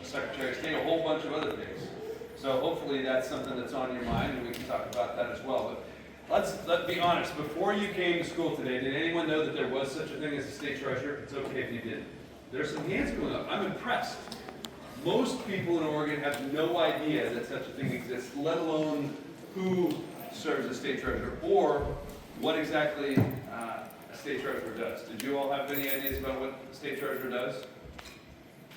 Secretary of State, a whole bunch of other things. So hopefully that's something that's on your mind, and we can talk about that as well. But let's be honest. Before you came to school today, did anyone know that there was such a thing as a state treasurer? It's okay if you didn't. There's some hands going up. I'm impressed. Most people in Oregon have no idea that such a thing exists, let alone who serves as state treasurer or what exactly a state treasurer does. Did you all have any ideas about what a state treasurer does?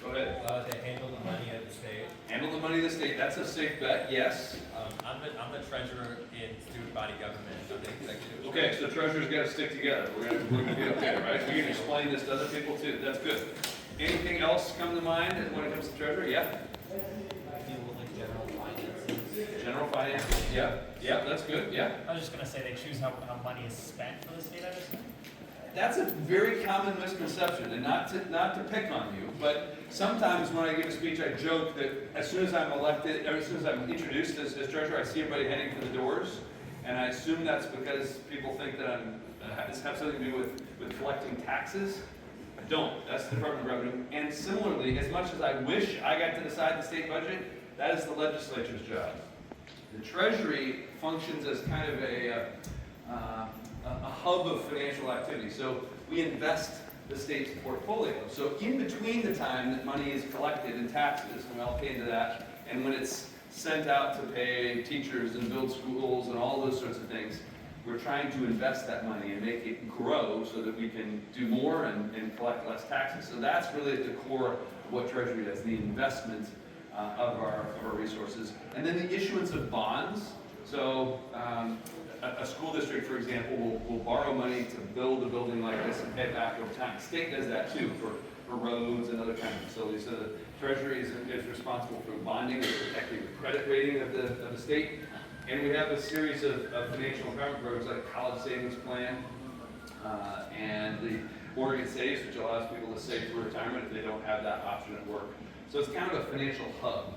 Go ahead. They handle the money of the state. Handle the money of the state. That's a safe bet. Yes. I'm the treasurer in student body government. I'm the executive. Okay, so treasurers got to stick together. We're gonna be okay, right? We can explain this to other people too. That's good. Anything else come to mind when it comes to treasurer? Yeah. Deal with like general finances. General finances. Yeah. Yeah, that's good. Yeah. I was just gonna say they choose how money is spent for the state, I just. That's a very common misconception, and not to pick on you, but sometimes when I give a speech, I joke that as soon as I'm elected, or as soon as I'm introduced as treasurer, I see everybody heading for the doors, and I assume that's because people think that this has something to do with collecting taxes. I don't. That's the Department of Revenue. And similarly, as much as I wish I got to decide the state budget, that is the legislature's job. The Treasury functions as kind of a hub of financial activity. So we invest the state's portfolio. So in between the time that money is collected in taxes, and I'll pay into that, and when it's sent out to pay teachers and build schools and all those sorts of things, we're trying to invest that money and make it grow so that we can do more and collect less taxes. So that's really at the core of what Treasury does, the investment of our resources. And then the issuance of bonds. So a school district, for example, will borrow money to build a building like this and pay it back over time. The state does that too for roads and other kinds of facilities. So the Treasury is responsible for bonding and protecting the credit rating of the state. And we have a series of financial empowerment programs like College Savings Plan and the Oregon Saves, which allows people to save for retirement if they don't have that option at work. So it's kind of a financial hub.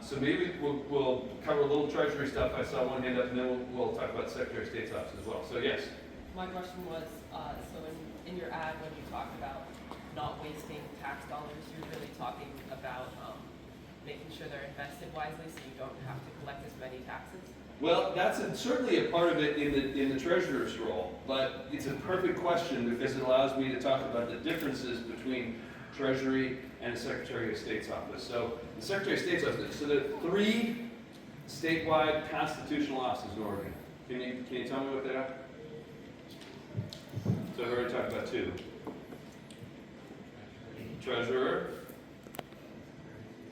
So maybe we'll cover a little Treasury stuff. I saw one hand up, and then we'll talk about Secretary of State's office as well. So yes? My question was, so in your ad, when you talk about not wasting tax dollars, you're really talking about making sure they're invested wisely so you don't have to collect as many taxes? Well, that's certainly a part of it in the treasurer's role, but it's a perfect question because it allows me to talk about the differences between Treasury and the Secretary of State's office. So the Secretary of State's office, so there are 3 statewide constitutional offices in Oregon. Can you tell me what they are? So I've already talked about 2. Treasurer,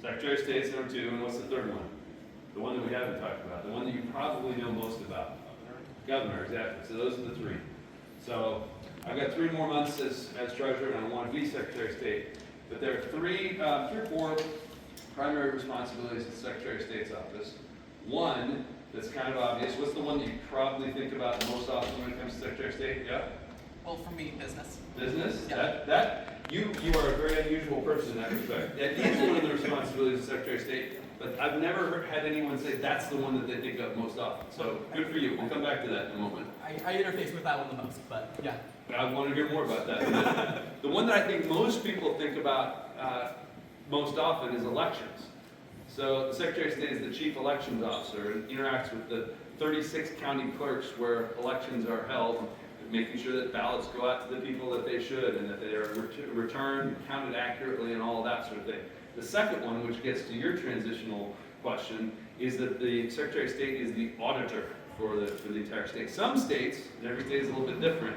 Secretary of State's number 2, and what's the third one? The one that we haven't talked about, the one that you probably know most about. Governor, exactly. So those are the 3. So I've got 3 more months as treasurer, and I want to be Secretary of State. But there are 3 or 4 primary responsibilities of the Secretary of State's office. One that's kind of obvious. What's the one that you probably think about the most often when it comes to Secretary of State? Yeah? Well, for me, business. Business? Yeah. You are a very unusual person in that respect. That is one of the responsibilities of the Secretary of State, but I've never had anyone say that's the one that they think of most often. So good for you. We'll come back to that in a moment. I interface with that one the most, but yeah. I want to hear more about that. The one that I think most people think about most often is elections. So the Secretary of State is the Chief Elections Officer and interacts with the 36 county clerks where elections are held, making sure that ballots go out to the people that they should and that they are returned, counted accurately, and all of that sort of thing. The second one, which gets to your transitional question, is that the Secretary of State is the auditor for the entire state. Some states, and every state is a little bit different,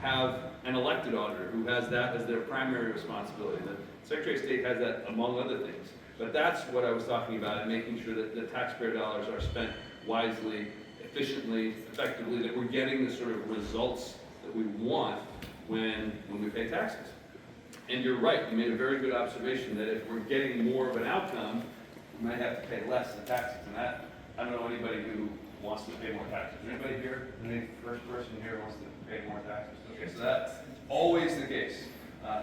have an elected auditor who has that as their primary responsibility. The Secretary of State has that among other things. But that's what I was talking about, and making sure that the taxpayer dollars are spent wisely, efficiently, effectively, that we're getting the sort of results that we want when we pay taxes. And you're right, you made a very good observation that if we're getting more of an outcome, we might have to pay less in taxes. And that, I don't know anybody who wants to pay more taxes. Anybody here? Any first person here wants to pay more taxes? Okay, so that's always the case.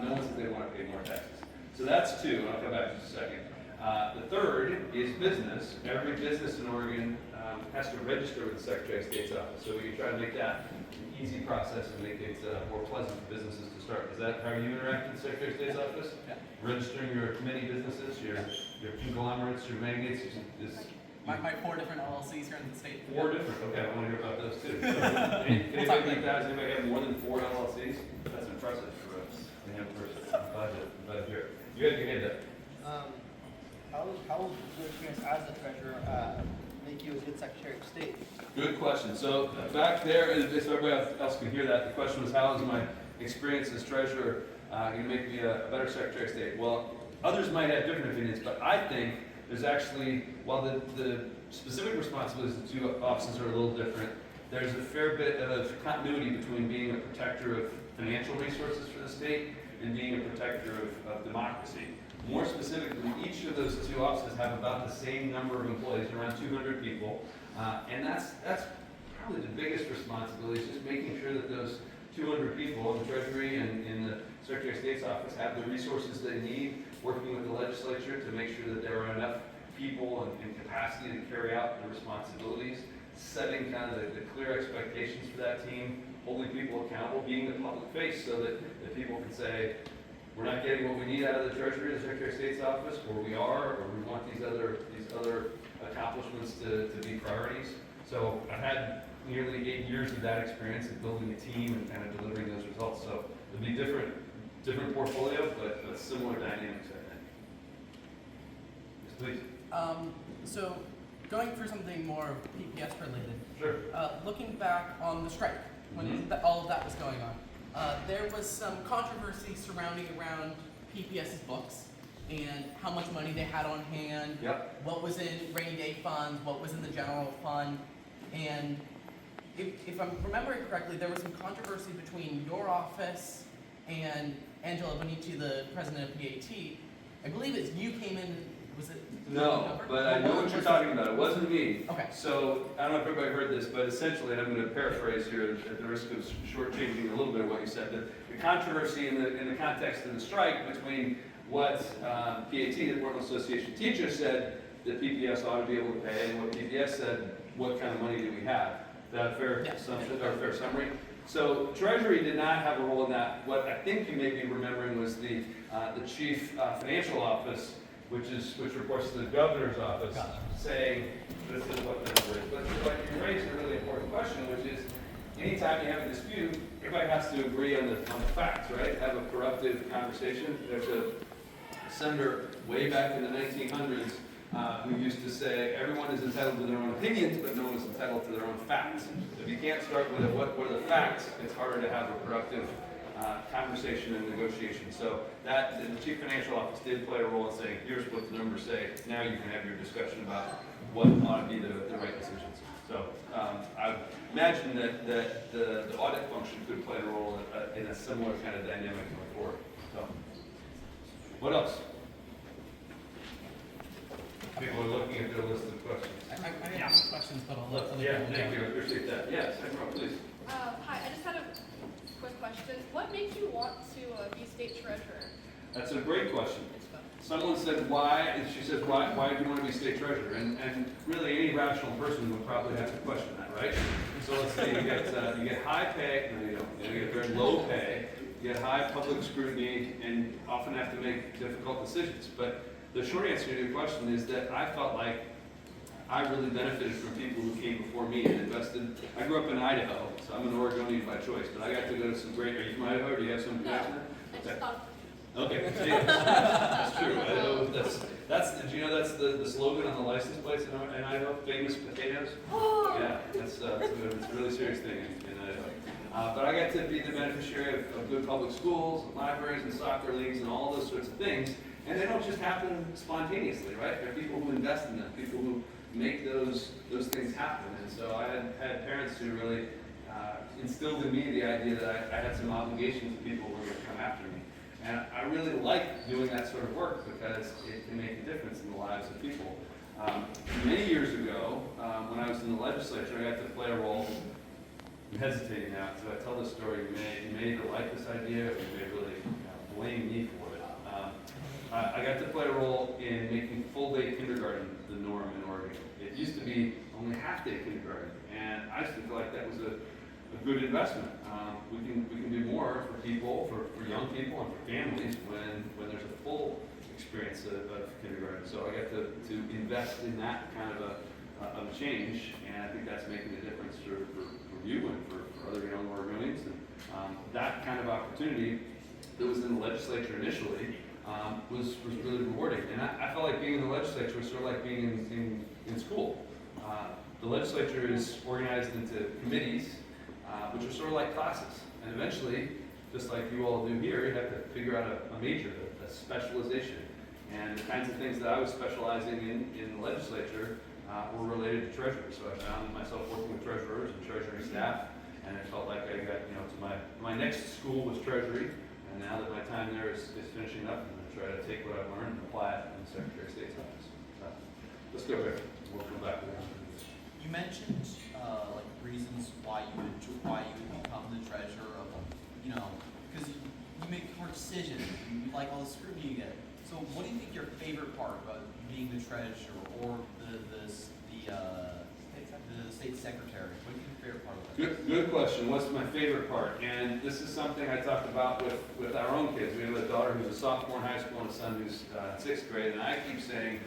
No one says they want to pay more taxes. So that's 2, and I'll come back in just a second. The third is business. Every business in Oregon has to register with the Secretary of State's office. So we can try to make that an easy process and make it more pleasant for businesses to start. Is that how you interact with the Secretary of State's office? Yeah. Registering your committee businesses, your your conglomerates, your magnates, My 4 different LLCs here in the state. 4 different, okay, I wanna hear about those too. So, can anybody make that, does anybody have more than 4 LLCs? That's impressive for us. I'm glad to hear. You had your hand up. How will your experience as a treasurer make you a good Secretary of State? Good question. So back there, so everybody else can hear that, the question was, how is my experience as treasurer going to make me a better Secretary of State? Well, others might have different opinions, but I think there's actually, while the specific responsibilities of the 2 offices are a little different, there's a fair bit of continuity between being a protector of financial resources for the state and being a protector of democracy. More specifically, each of those 2 offices have about the same number of employees, around 200 people, and that's probably the biggest responsibility, is just making sure that those 200 people in the Treasury and in the Secretary of State's office have the resources they need, working with the legislature to make sure that there are enough people and capacity to carry out the responsibilities, setting kind of the clear expectations for that team, holding people accountable, being the public face so that people can say, we're not getting what we need out of the Treasury, the Secretary of State's office, or we are, or we want these other accomplishments to be priorities. So I've had nearly 8 years of that experience of building a team and kind of delivering those results. So it'll be different portfolio, but similar dynamics, I think. Yes, please. So going through something more PPS related, Sure. looking back on the strike, when all of that was going on, there was some controversy surrounding around PPS's books and how much money they had on hand, Yep. what was in rainy day funds, what was in the general fund, and if I'm remembering correctly, there was some controversy between your office and Angela Bonici, the president of PAT. I believe it's you came in, was it? No, but I know what you're talking about. It wasn't me. Okay. So I don't know if everybody heard this, but essentially, and I'm going to paraphrase here at the risk of shortchanging a little bit of what you said, the controversy in the context of the strike between what PAT, the Portland Association of Teachers, said that PPS ought to be able to pay, and what PPS said, what kind of money do we have? Is that a fair assumption or a fair summary? So Treasury did not have a role in that. What I think you may be remembering was the chief financial office, which reports to the governor's office, saying this is what the number is. But you raised a really important question, which is anytime you have a dispute, everybody has to agree on the facts, right? Have a corruptive conversation. There's a senator way back in the 1900s who used to say everyone is entitled to their own opinions, but no one is entitled to their own facts. If you can't start with what are the facts, it's harder to have a productive conversation and negotiation. So that the chief financial office did play a role in saying, here's what the numbers say. Now you can have your discussion about what ought to be the right decisions. So I imagine that the audit function could play a role in a similar kind of dynamic going forward. So what else? People are looking at their list of questions. I have some questions, but I'll let other Yeah, people thank go. you. I appreciate that. Yes, everyone, please. Hi, I just had a quick question. What makes you want to be state treasurer? That's a great question. Someone said why, and she said why do you want to be state treasurer? And really any rational person would probably have to question that, right? So let's say you get high pay, no, you don't. You get very low pay, you get high public scrutiny, and often have to make difficult decisions. But the short answer to your question is that I felt like I really benefited from people who came before me and invested. I grew up in Idaho, so I'm an Oregonian by choice, but I got to go to some great, are you from Idaho, or do you have some connection? I just thought, Okay, so yeah, that's true. Idaho, do you know that's the slogan on the license plates in Idaho? Famous potatoes? oh, Yeah, it's a really serious thing in Idaho. But I got to be the beneficiary of good public schools, libraries, and soccer leagues, and all those sorts of things. And they don't just happen spontaneously, right? There are people who invest in them, people who make those things happen. And so I had parents who really instilled in me the idea that I had some obligation to people who were going to come after me. And I really like doing that sort of work because it can make a difference in the lives of people. Many years ago, when I was in the legislature, I got to play a role. I'm hesitating now, so I tell this story. You may either like this idea or you may really blame me for it. I got to play a role in making full-day kindergarten the norm in Oregon. It used to be only half-day kindergarten, and I used to feel like that was a good investment. We can do more for people, for young people, and for families when there's a full experience experience of kindergarten. So I got to invest in that kind of a change, and I think that's making a difference for you and for other young Oregonians. And that kind of opportunity that was in the legislature initially was really rewarding. And I felt like being in the legislature was sort of like being in school. The legislature is organized into committees, which are sort of like classes. And eventually, just like you all do here, you have to figure out a major, a specialization. And the kinds of things that I was specializing in the legislature were related to treasury. So I found myself working with treasurers and treasury staff, and it felt like I got, to my next school was treasury, and now that my time there is finishing up, I'm going to try to take what I've learned and apply it in the Secretary of State's office. So, let's go here. We'll come back to that. You mentioned like reasons why you would become the treasurer of, because you make hard decisions. You like all the scrutiny you get. So, what do you think your favorite part about being the treasurer or the state secretary? What do you think your favorite part of that? Good question. What's my favorite part? And this is something I talked about with our own kids. We have a daughter who's a sophomore in high school and a son who's 6th grade, and I keep saying,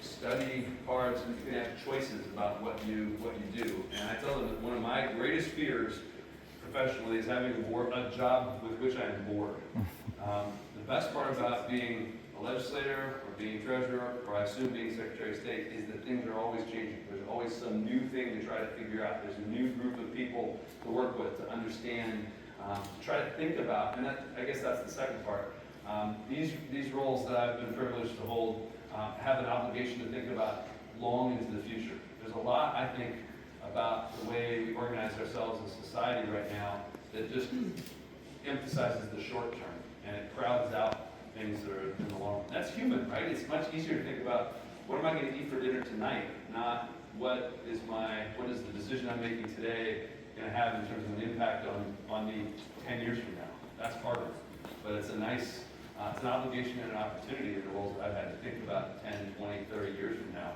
study hard so you can have choices about what you do. And I tell them that one of my greatest fears professionally is having a job with which I am bored. The best part about being a legislator or being treasurer, or I assume being Secretary of State, is that things are always changing. There's always some new thing to try to figure out. There's a new group of people to work with, to understand, to try to think about. And I guess that's the second part. These roles that I've been privileged to hold have an obligation to think about long into the future. There's a lot, I think, about the way we organize ourselves as society right now that just emphasizes the short term, and it crowds out things that are in the long run. That's human, right? It's much easier to think about what am I going to eat for dinner tonight, not what is the decision I'm making today going to have in terms of an impact on me 10 years from now. That's harder, but it's a nice, it's an obligation and an opportunity in the roles that I've had to think about 10, 20, 30 years from now.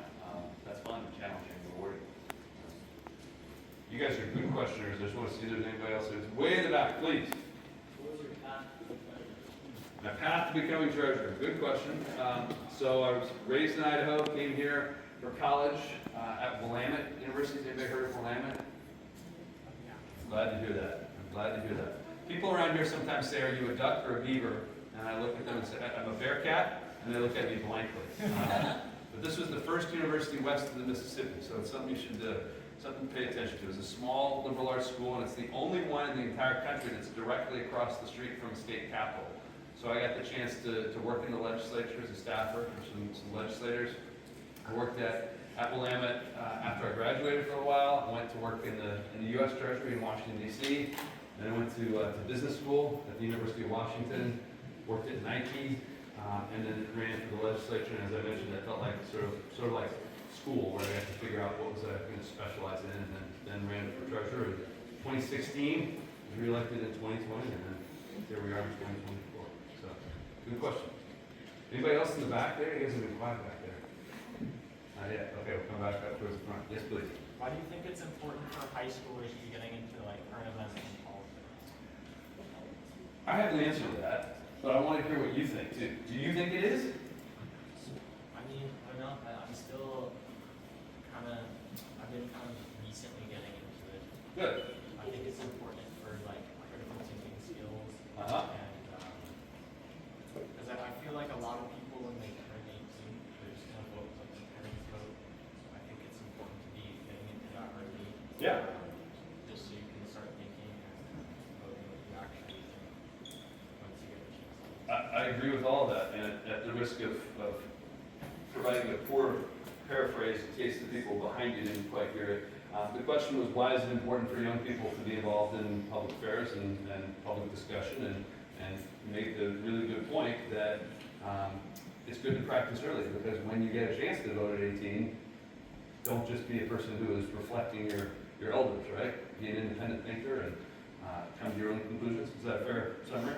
That's fun, challenging, rewarding. You guys are good questioners. I just want to see if there's anybody else. It's way in the back, please. What was your path to the treasurer? My path to becoming treasurer. Good question. So I was raised in Idaho, came here for college at Willamette University. Has anybody heard of Willamette? Glad to hear that. I'm glad to hear that. People around here sometimes say, "Are you a duck or a beaver?" And I look at them and say, "I'm a bear cat," and they look at me blankly. But this was the first university west of the Mississippi, so it's something you should something to pay attention to. It's a small liberal arts school, and it's the only one in the entire country that's directly across the street from a state capitol. So I got the chance to work in the legislature as a staffer for some legislators. I worked at Willamette after I graduated for a while. I went to work in the U.S. Treasury in Washington, D.C. Then I went to business school at the University of Washington, worked at Nike, and then ran for the legislature. And as I mentioned, that felt like sort of like school, where I had to figure out what was I going to specialize in, and then ran for treasurer in 2016, was reelected in 2020, and then here we are in 2024. So, good question. Anybody else in the back there? You guys have been quiet back there. Not yet. Okay, we'll come back up towards the front. Yes, please. Why do you think it's important for high schoolers to be getting into like current events and politics? I have an answer to that, but I want to hear what you think too. Do you think it is? I mean, I don't know. I'm still I've been kind of recently getting into it. Good. I think it's important for like critical thinking skills. Uh-huh. And because I feel like a lot of people when they turn 18, they're just gonna vote like their parents vote. So I think it's important to be getting into that early. Yeah. Just so you can start thinking and voting what you actually think once you get a chance. I agree with all of that, and at the risk of providing a poor paraphrase in case the people behind you didn't quite hear it. The question was, why is it important for young people to be involved in public affairs and public discussion, and make the really good point that it's good to practice early, because when you get a chance to vote at 18, don't just be a person who is reflecting your elders, right? Be an independent thinker and come to your own conclusions. Is that a fair summary?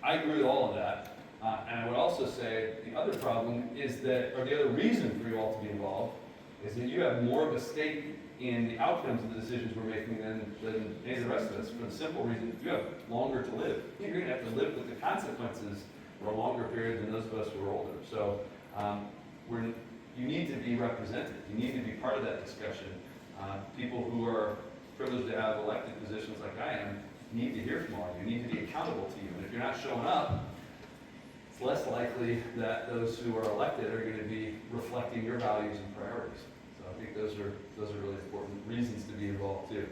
I agree with all of that. And I would also say the other problem is that, or the other reason for you all to be involved, is that you have more of a stake in the outcomes of the decisions we're making than any of the rest of us, for the simple reason you have longer to live. You're going to have to live with the consequences for a longer period than those of us who are older. So you need to be represented. You need to be part of that discussion. People who are privileged to have elected positions like I am need to hear from all of you. Need to be accountable to you. And if you're not showing up, it's less likely that those who are elected are going to be reflecting your values and priorities. So I think those are really important reasons to be involved too.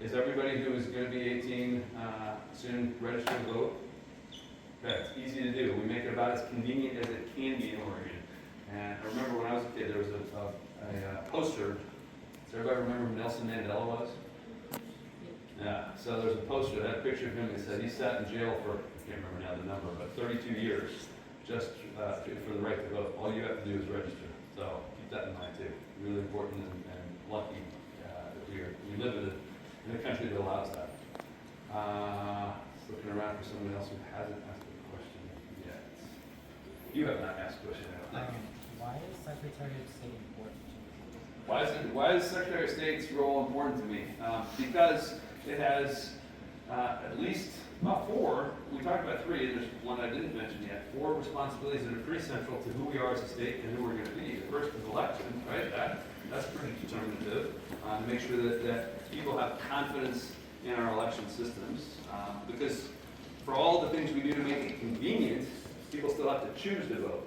Is everybody who is going to be 18 soon registered to vote? Okay, it's easy to do. We make it about as convenient as it can be in Oregon. And I remember when I was a kid, there was a poster. Does everybody remember who Nelson Mandela was? Yeah, so there's a poster that had a picture of him that said he sat in jail for, I can't remember now the number, but 32 years just for the right to vote. All you have to do is register. So keep that in mind too. Really important and lucky that we live in a country that allows that. Looking around for someone else who hasn't asked a question yet. You have not asked a question, I don't think. Why is Secretary of State important to you? Why is Secretary of State's role important to me? Because it has at least about 4, we talked about 3, and there's one I didn't mention yet, 4 responsibilities that are pretty central to who we are as a state and who we're going to be. The first is election, right? That's pretty determinative to make sure that people have confidence in our election systems. Because for all the things we do to make it convenient, people still have to choose to vote.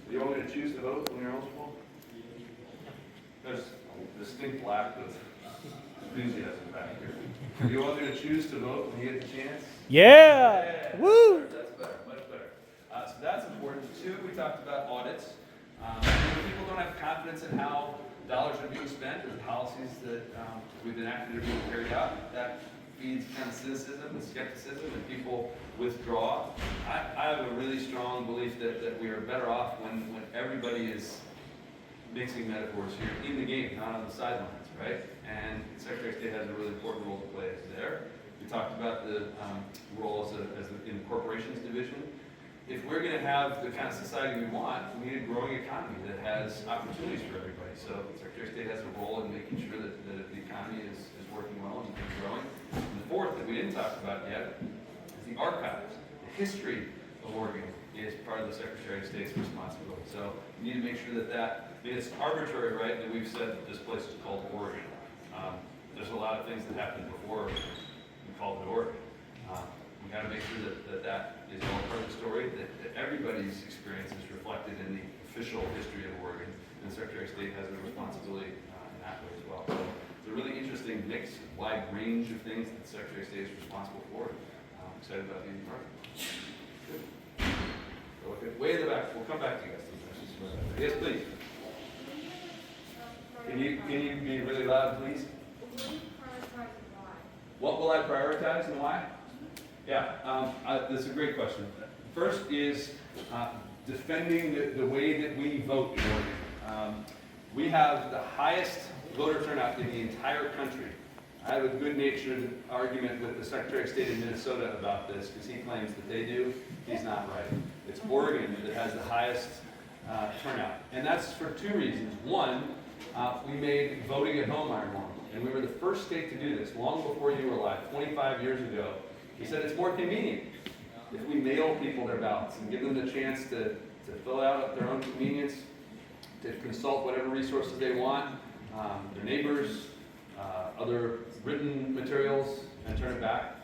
Do you want me to choose to vote when you're eligible? There's a distinct lack of enthusiasm back here. Do you want me to choose to vote when you get the chance? Yeah! Woo! That's better, much better. So that's important. 2, we talked about audits. When people don't have confidence in how dollars are being spent or the policies that we've enacted are being carried out, that feeds kind of cynicism and skepticism, and people withdraw. I have a really strong belief that we are better off when everybody is mixing metaphors here in the game, not on the sidelines, right? And the Secretary of State has a really important role to play there. We talked about the role in the corporations division. If we're going to have the kind of society we want, we need a growing economy that has opportunities for everybody. So the Secretary of State has a role in making sure that the economy is working well and growing. And the 4th that we didn't talk about yet is the archives. The history of Oregon is part of the Secretary of State's responsibility. So we need to make sure that I mean, it's arbitrary, right, that we've said that this place is called Oregon. There's a lot of things that happened before we called it Oregon. We got to make sure that is all part of the story, that everybody's experience is reflected in the official history of Oregon, and the Secretary of State has a responsibility in that way as well. So it's a really interesting mix, wide range of things that the Secretary of State is responsible for. I'm excited about being part of it. Good. So, okay. Way in the back. We'll come back to you guys. Yes, please. Can you be really loud, please? What will I prioritize and why? Yeah, that's a great question. First is defending the way that we vote in Oregon. We have the highest voter turnout in the entire country. I have a good-natured argument with the Secretary of State in Minnesota about this because he claims that they do. He's not right. It's Oregon that has the highest turnout. And that's for 2 reasons. One, we made voting at home our norm. And we were the first state to do this long before you were alive, 25 years ago. He said it's more convenient if we mail people their ballots and give them the chance to fill out at their own convenience, to consult whatever resources they want, their neighbors, other written materials, and turn it back.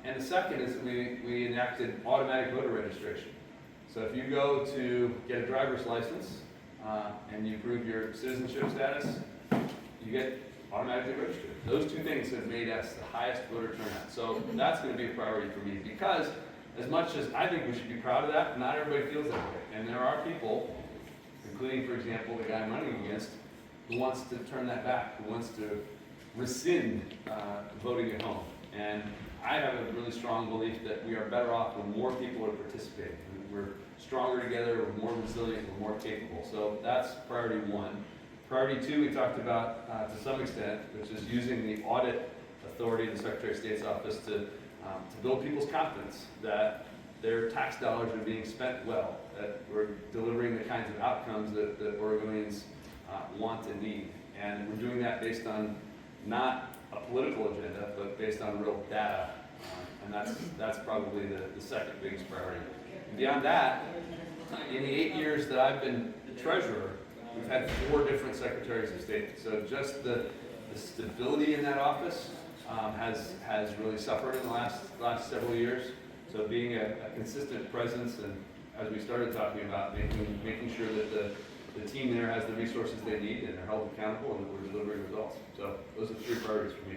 And the second is that we enacted automatic voter registration. So if you go to get a driver's license and you prove your citizenship status, you get automatically registered. Those 2 things have made us the highest voter turnout. So that's going to be a priority for me because as much as I think we should be proud of that, not everybody feels that way. And there are people, including, for example, the guy I'm running against, who wants to turn that back, who wants to rescind voting at home. And I have a really strong belief that we are better off when more people are participating. We're stronger together, we're more resilient, we're more capable. So that's priority 1. Priority 2 we talked about to some extent, which is using the audit authority of the Secretary of State's office to build people's confidence that their tax dollars are being spent well, that we're delivering the kinds of outcomes that Oregonians want and need. And we're doing that based on not a political agenda, but based on real data. And that's probably the second biggest priority. Beyond that, in the 8 years that I've been treasurer, we've had 4 different secretaries of state. So just the stability in that office has really suffered in the last several years. So being a consistent presence, and as we started talking about, making sure that the team there has the resources they need and they're held accountable and that we're delivering results. So those are 3 priorities for me.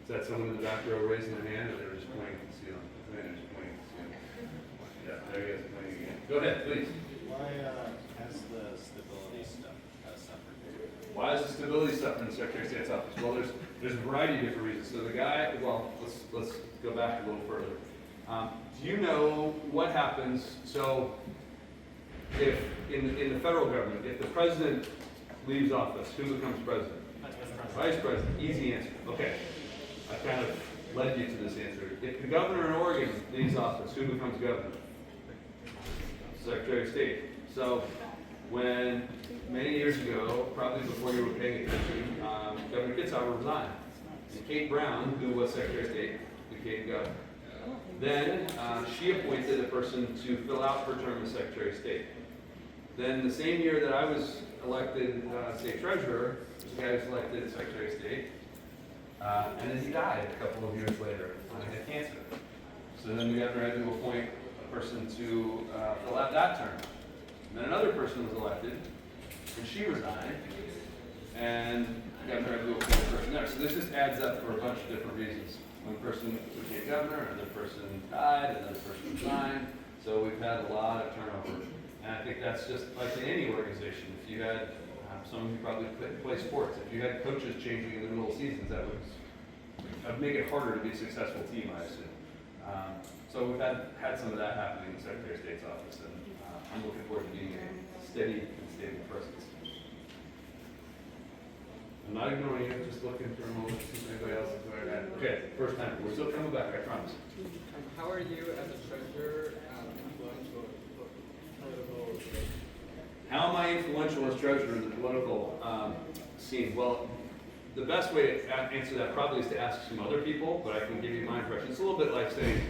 Is that someone in the back row raising their hand, or they're just pointing at the ceiling? I think they're just pointing at the ceiling. Yeah, there he is, pointing again. Go ahead, please. Why has the stability stuff suffered? Why is the stability stuff in the Secretary of State's office? Well, there's a variety of different reasons. So the guy, well, let's go back a little further. Do you know what happens? So if in the federal government, if the president leaves office, who becomes president? Vice president. Easy answer. Okay. I kind of led you to this answer. If the governor in Oregon leaves office, who becomes governor? Secretary of State. So when many years ago, probably before you were paying attention, Governor Kitzhaber resigned. And Kate Brown, who was Secretary of State, became governor. Then she appointed a person to fill out her term as Secretary of State. Then the same year that I was elected state treasurer, this guy was elected Secretary of State. And then he died a couple of years later. He had cancer. So then the governor had to appoint a person to fill out that term. And then another person was elected, and she resigned. And the governor had to appoint a person there. So this just adds up for a bunch of different reasons. One person became governor, another person died, another person resigned. So we've had a lot of turnover. And I think that's just like in any organization. If you had some of you probably play sports. If you had coaches changing in the middle of seasons, that would make it harder to be a successful team, I assume. So we've had some of that happening in the Secretary of State's office, and I'm looking forward to being a steady and stable presence. I'm not ignoring you, just looking for a moment to see if anybody else is going to. Okay, first time. We're still coming back, I promise. How are you as a treasurer influential political? How am I influential as treasurer in the political scene? Well, the best way to answer that probably is to ask some other people, but I can give you my impression. It's a little bit like saying,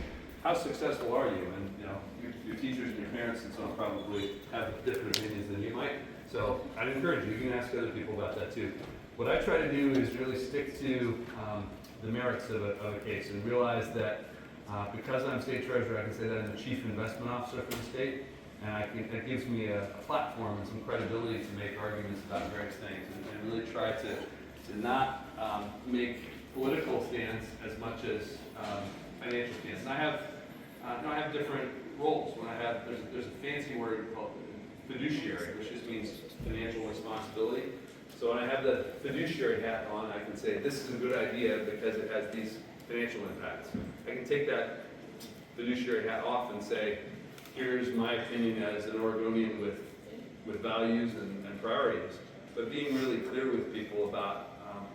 how successful are you? And your teachers and your parents and so on probably have different opinions than you might. So I'd encourage you, you can ask other people about that too. What I try to do is really stick to the merits of a case and realize that because I'm state treasurer, I can say that I'm the chief investment officer for the state. And it gives me a platform and some credibility to make arguments about various things, and really try to not make political stands as much as financial stands. And I have different roles. There's a fancy word called fiduciary, which just means financial responsibility. So when I have the fiduciary hat on, I can say this is a good idea because it has these financial impacts. I can take that fiduciary hat off and say, here's my opinion as an Oregonian with values and priorities, but being really clear with people about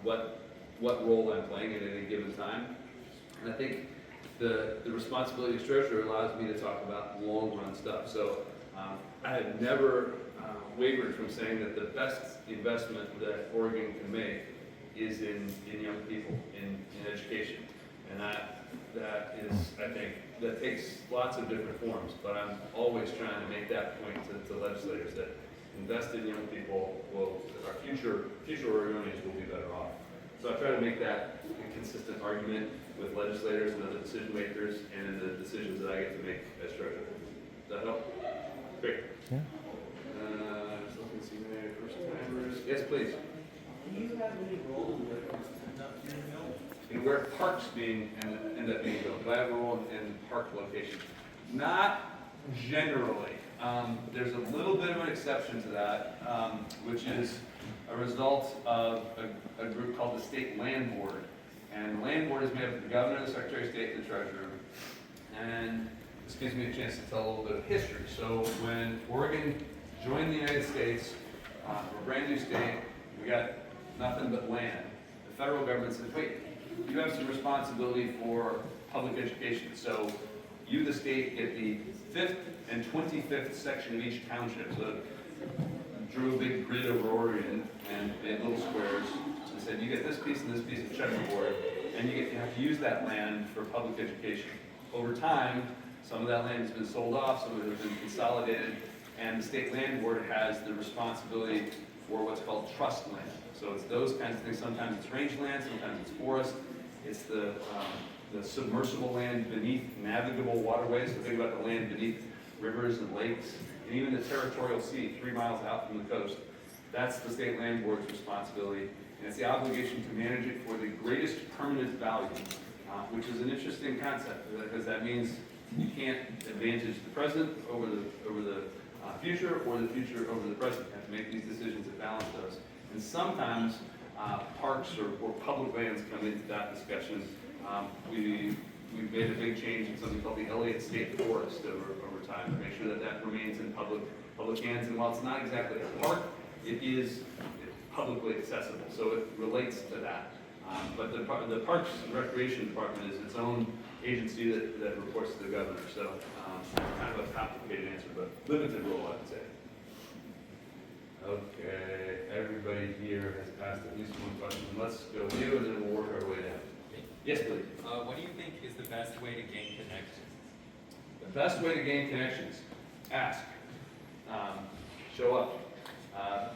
what role I'm playing at any given time. And I think the responsibility as treasurer allows me to talk about long run stuff. So I have never wavered from saying that the best investment that Oregon can make is in young people, in education. And that is, I think, that takes lots of different forms, but I'm always trying to make that point to legislators that invest in young people our future Oregonians will be better off. So I try to make that a consistent argument with legislators and other decision makers and in the decisions that I get to make as treasurer. Does that help? Great. Yeah. Just looking to see any first timers. Yes, please. Do you have any role In where parks end up being built. Do I have a role in park location? Not generally. There's a little bit of an exception to that, which is a result of a group called the State Land Board. And the Land Board is made up of the governor, the Secretary of State, and the treasurer. And this gives me a chance to tell a little bit of history. So when Oregon joined the United States, we're a brand new state, we got nothing but land. The federal government said, wait, you have some responsibility for public education. So you, the state, get the 5th and 25th section of each township. So drew a big grid over Oregon and made little squares and said, you get this piece and this piece of checkerboard, and you have to use that land for public education. Over time, Some of that land has been sold off, some of it has been consolidated, and the state land board has the responsibility for what's called trust land. So it's those kinds of things. Sometimes it's rangeland, sometimes it's forest. It's the submersible land beneath navigable waterways. So think about the land beneath rivers and lakes, and even the territorial sea 3 miles out from the coast. That's the state land board's responsibility, and it's the obligation to manage it for the greatest permanent value, which is an interesting concept, because that means you can't advantage the present over the future, or the future over the present. You have to make these decisions that balance those. And sometimes parks or public lands come into that discussion. We've made a big change in something called the Elliott State Forest over time to make sure that that remains in public hands. And while it's not exactly a park, it is publicly accessible, so it relates to that. But the Parks and Recreation Department is its own agency that reports to the governor. So kind of a complicated answer, but limited role, I would say. Okay, everybody here has asked at least one question. Let's go with you, and then we'll work our way down. Yes, please. What do you think is the best way to gain connections? The best way to gain connections, ask, show up.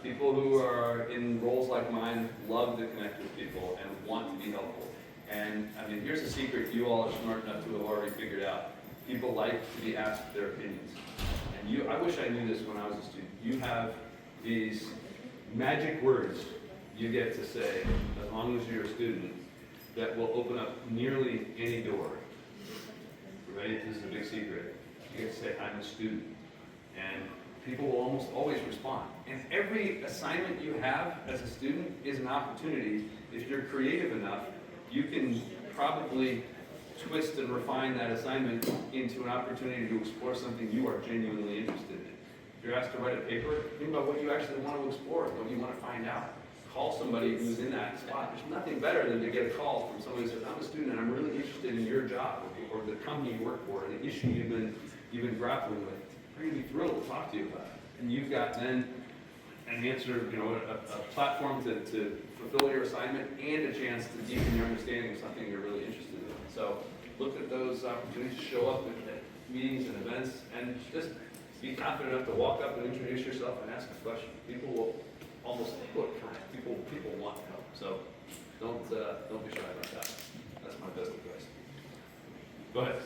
People who are in roles like mine love to connect with people and want to be helpful. And I mean, here's a secret you all are smart enough to have already figured out. People like to be asked their opinions. And I wish I knew this when I was a student. You have these magic words you get to say, as long as you're a student, that will open up nearly any door. Right? This is a big secret. You get to say, I'm a student. And people will almost always respond. And every assignment you have as a student is an opportunity. If you're creative enough, you can probably twist and refine that assignment into an opportunity to explore something you are genuinely interested in. If you're asked to write a paper, think about what you actually want to explore, what you want to find out. Call somebody who's in that spot. There's nothing better than to get a call from somebody who says, I'm a student and I'm really interested in your job or the company you work for, or the issue you've been grappling with. They're going to be thrilled to talk to you about it. And you've got then an answer, a platform to fulfill your assignment and a chance to deepen your understanding of something you're really interested in. So look at those opportunities, show up at meetings and events, and just be confident enough to walk up and introduce yourself and ask a question. People will almost look for it. People want help. So don't be shy about that. That's my best advice. Go ahead.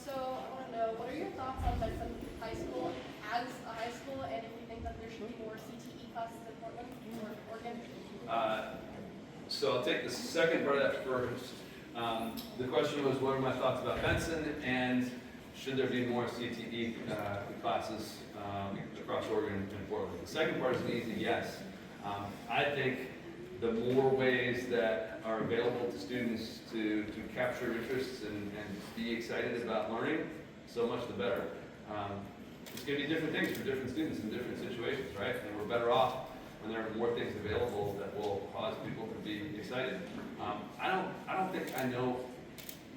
So I want to know, what are your thoughts on Benson High School as a high school, and if you think that there should be more CTE classes in Portland or Oregon? So I'll take the second part of that first. The question was, what are my thoughts about Benson, and should there be more CTE classes across Oregon and Portland? The second part is an easy yes. I think the more ways that are available to students to capture interests and be excited about learning, so much the better. It's going to be different things for different students in different situations, right? And we're better off when there are more things available that will cause people to be excited. I don't think I know.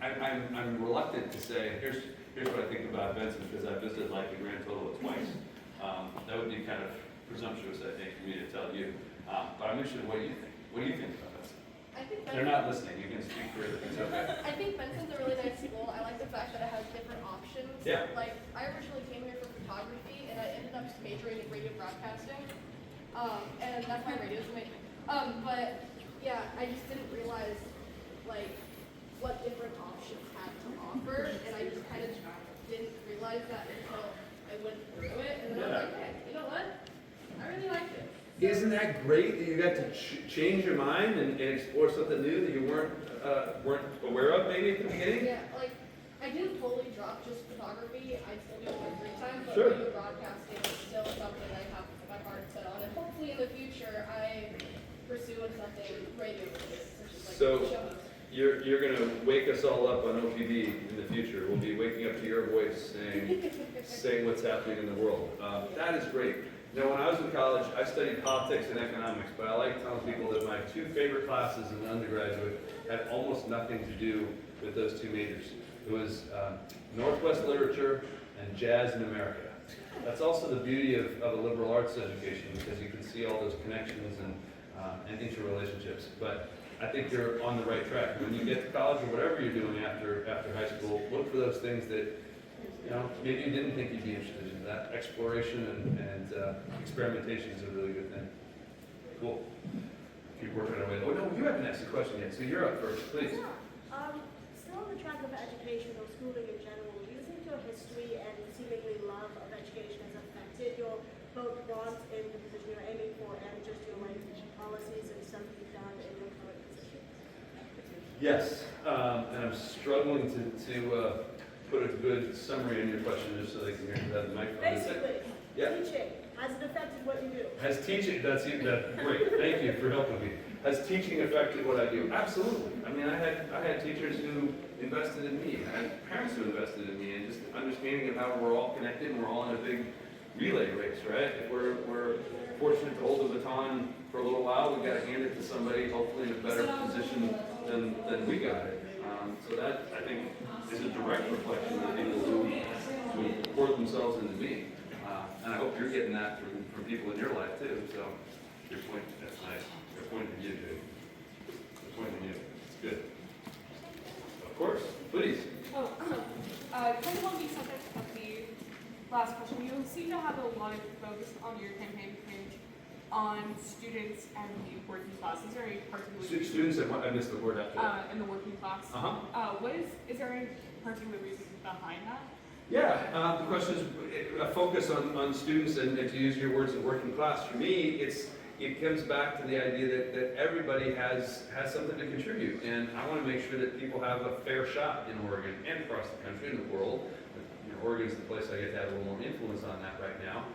I'm reluctant to say here's what I think about Benson because I visited like a grand total of twice. That would be kind of presumptuous, I think, for me to tell you. But I'm interested in what you think. What do you think about Benson? I think They're not listening. You can speak for it. It's okay. I think Benson's a really nice school. I like the fact that it has different options. Yeah. Like, I originally came here for photography, and I ended up majoring in radio broadcasting. And that's my radio's major. But, yeah, I just didn't realize, like, what different options had to offer, and I just kind of didn't realize that until I went through it, and then I was like, hey, you know what? I really like it. Isn't that great that you got to change your mind and explore something new that you weren't aware of maybe at the beginning? Yeah, like, I didn't totally drop just photography. I still do it in my free time, but Sure. radio broadcasting is still something I have my heart set on. And hopefully in the future, I pursue something radio-based, such as like So, shows. You're going to wake us all up on OPB in the future. We'll be waking up to your voice saying what's happening in the world. That is great. Now, when I was in college, I studied politics and economics, but I like telling people that my two favorite classes in undergraduate had almost nothing to do with those two majors. It was Northwest Literature and Jazz in America. That's also the beauty of a liberal arts education because you can see all those connections and interrelationships. But I think you're on the right track. When you get to college or whatever you're doing after high school, look for those things that you know, maybe you didn't think you'd be interested in that. Exploration and experimentation is a really good thing. Cool. Keep working our way. Oh, no, you haven't asked a question yet, so you're up first, please. Still on the track of education or schooling in general, do you think your history and seemingly love of education has affected your both want in the position you're aiming for and just your like policies and stuff you've done in your current position? Yes, and I'm struggling to put a good summary in your question just so they can hear you without the microphone. Basically, Yeah. teaching, has it affected what you do? Has teaching, that's great, thank you for helping me. Has teaching affected what I do? Absolutely. I mean, I had teachers who invested in me, I had parents who invested in me, and just understanding of how we're all connected and we're all in a big relay race, right? If we're fortunate to hold the baton for a little while, we gotta hand it to somebody hopefully in a better position than we got it. So that, I think, is a direct reflection of people who pour themselves into me. And I hope you're getting that from people in your life too. So your point, that's nice. Your point of view, dude. Your point of view. It's good. Of course, please. Oh, kind of on the subject of the last question, you seem to have a lot of focus on your campaign page on students and the working class. Is there any particular reason? Students, and what? I missed the word after that. And the working class. Is there any particular reason behind that? Yeah, the question is a focus on students and to use your words of working class. For me, it comes back to the idea that everybody has something to contribute, and I want to make sure that people have a fair shot in Oregon and across the country and the world. You know, Oregon's the place I get to have a little more influence on that right now,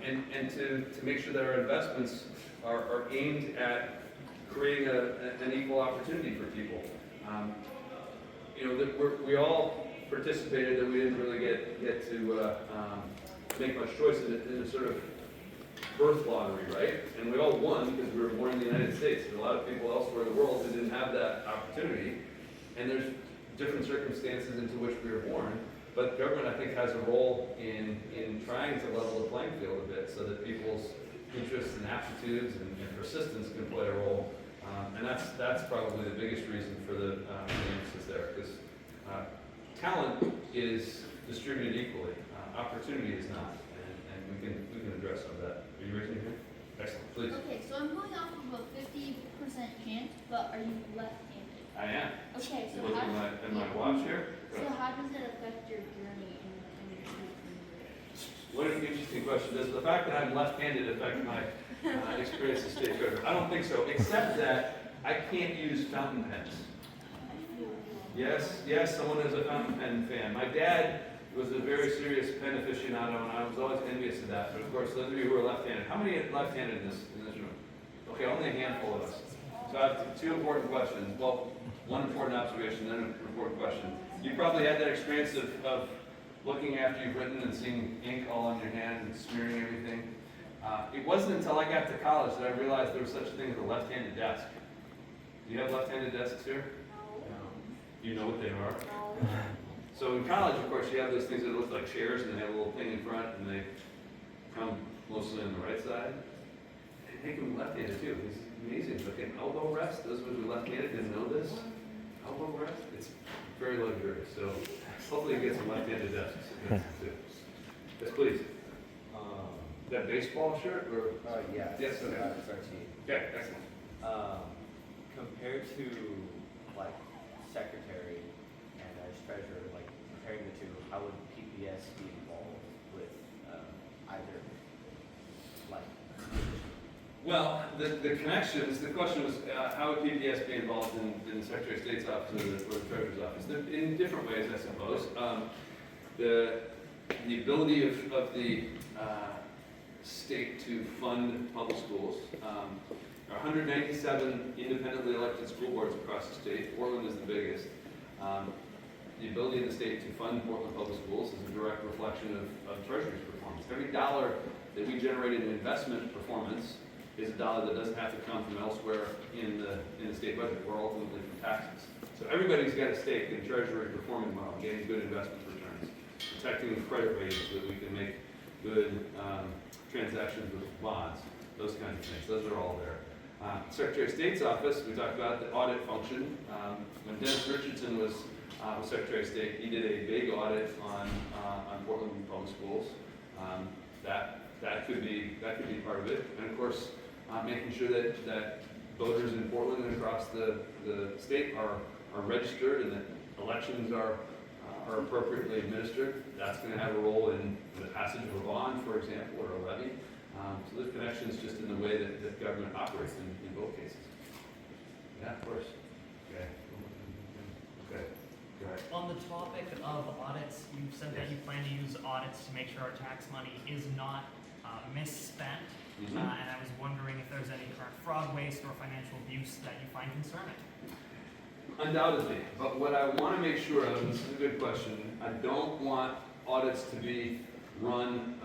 and to make sure that our investments are aimed at creating an equal opportunity for people. You know, that we all participated, that we didn't really get to make much choice in a sort of birth lottery, right? And we all won because we were born in the United States. There are a lot of people elsewhere in the world who didn't have that opportunity, and there's different circumstances into which we were born. But government, I think, has a role in trying to level the playing field a bit so that people's interests and aptitudes and persistence can play a role. And that's probably the biggest reason for the emphasis there, because talent is distributed equally. Opportunity is not, and we can address some of that. Are you raising your hand? Excellent, please. Okay, so I'm going off of a 50% chance, but are you left-handed? I am. Okay, so You look at my watch here. So how does it affect your journey in your career? What an interesting question. Does the fact that I'm left-handed affect my experience as state treasurer? I don't think so, except that I can't use fountain pens. Yes, someone is a fountain pen fan. My dad was a very serious pen aficionado, and I was always envious of that. But of course, those of you who are left-handed, how many are left-handed in this room? Okay, only a handful of us. So I have two important questions. Well, one important observation, then an important question. You probably had that experience of looking after you've written and seeing ink all on your hand and smearing everything. It wasn't until I got to college that I realized there was such a thing as a left-handed desk. Do you have left-handed desks here? You know what they are? So in college, of course, you have those things that look like chairs, and they have a little thing in front, and they come mostly on the right side. They can be left-handed too. It's amazing. Look at elbow rest. Those of us who are left-handed didn't know this. Elbow rest. It's very luxurious. So hopefully you get some left-handed desks. Yes, please. That baseball shirt or? Yes. Yes. Okay. It's our team. Okay. Excellent. Compared to like secretary and as treasurer, like comparing the two, how would PPS be involved with either like? Well, the connections, the question was, how would PBS be involved in the Secretary of State's office or the Treasurer's office? In different ways, I suppose. The ability of the state to fund public schools. There are 197 independently elected school boards across the state. Portland is the biggest. The ability of the state to fund Portland public schools is a direct reflection of Treasury's performance. Every dollar that we generate in investment performance is a dollar that doesn't have to come from elsewhere in the state budget, or ultimately from taxes. So everybody's got a stake in Treasury performing well, getting good investment returns, protecting the credit ratings so that we can make good transactions with bonds, those kinds of things. Those are all there. Secretary of State's office, we talked about the audit function. When Dennis Richardson was with Secretary of State. He did a big audit on Portland public schools. That could be part of it, and of course, making sure that voters in Portland and across the state are registered and that elections are appropriately administered. That's going to have a role in the passage of a bond, for example, or a levy. So there's connections just in the way that government operates in both cases. Yeah, of course. Okay. Okay. Go ahead. On the topic of audits, you've said that you plan to use audits to make sure our tax money is not misspent. Mhm. And I was wondering if there's any current fraud, waste, or financial abuse that you find concerning. Undoubtedly, but what I want to make sure of, and this is a good question, I don't want audits to be run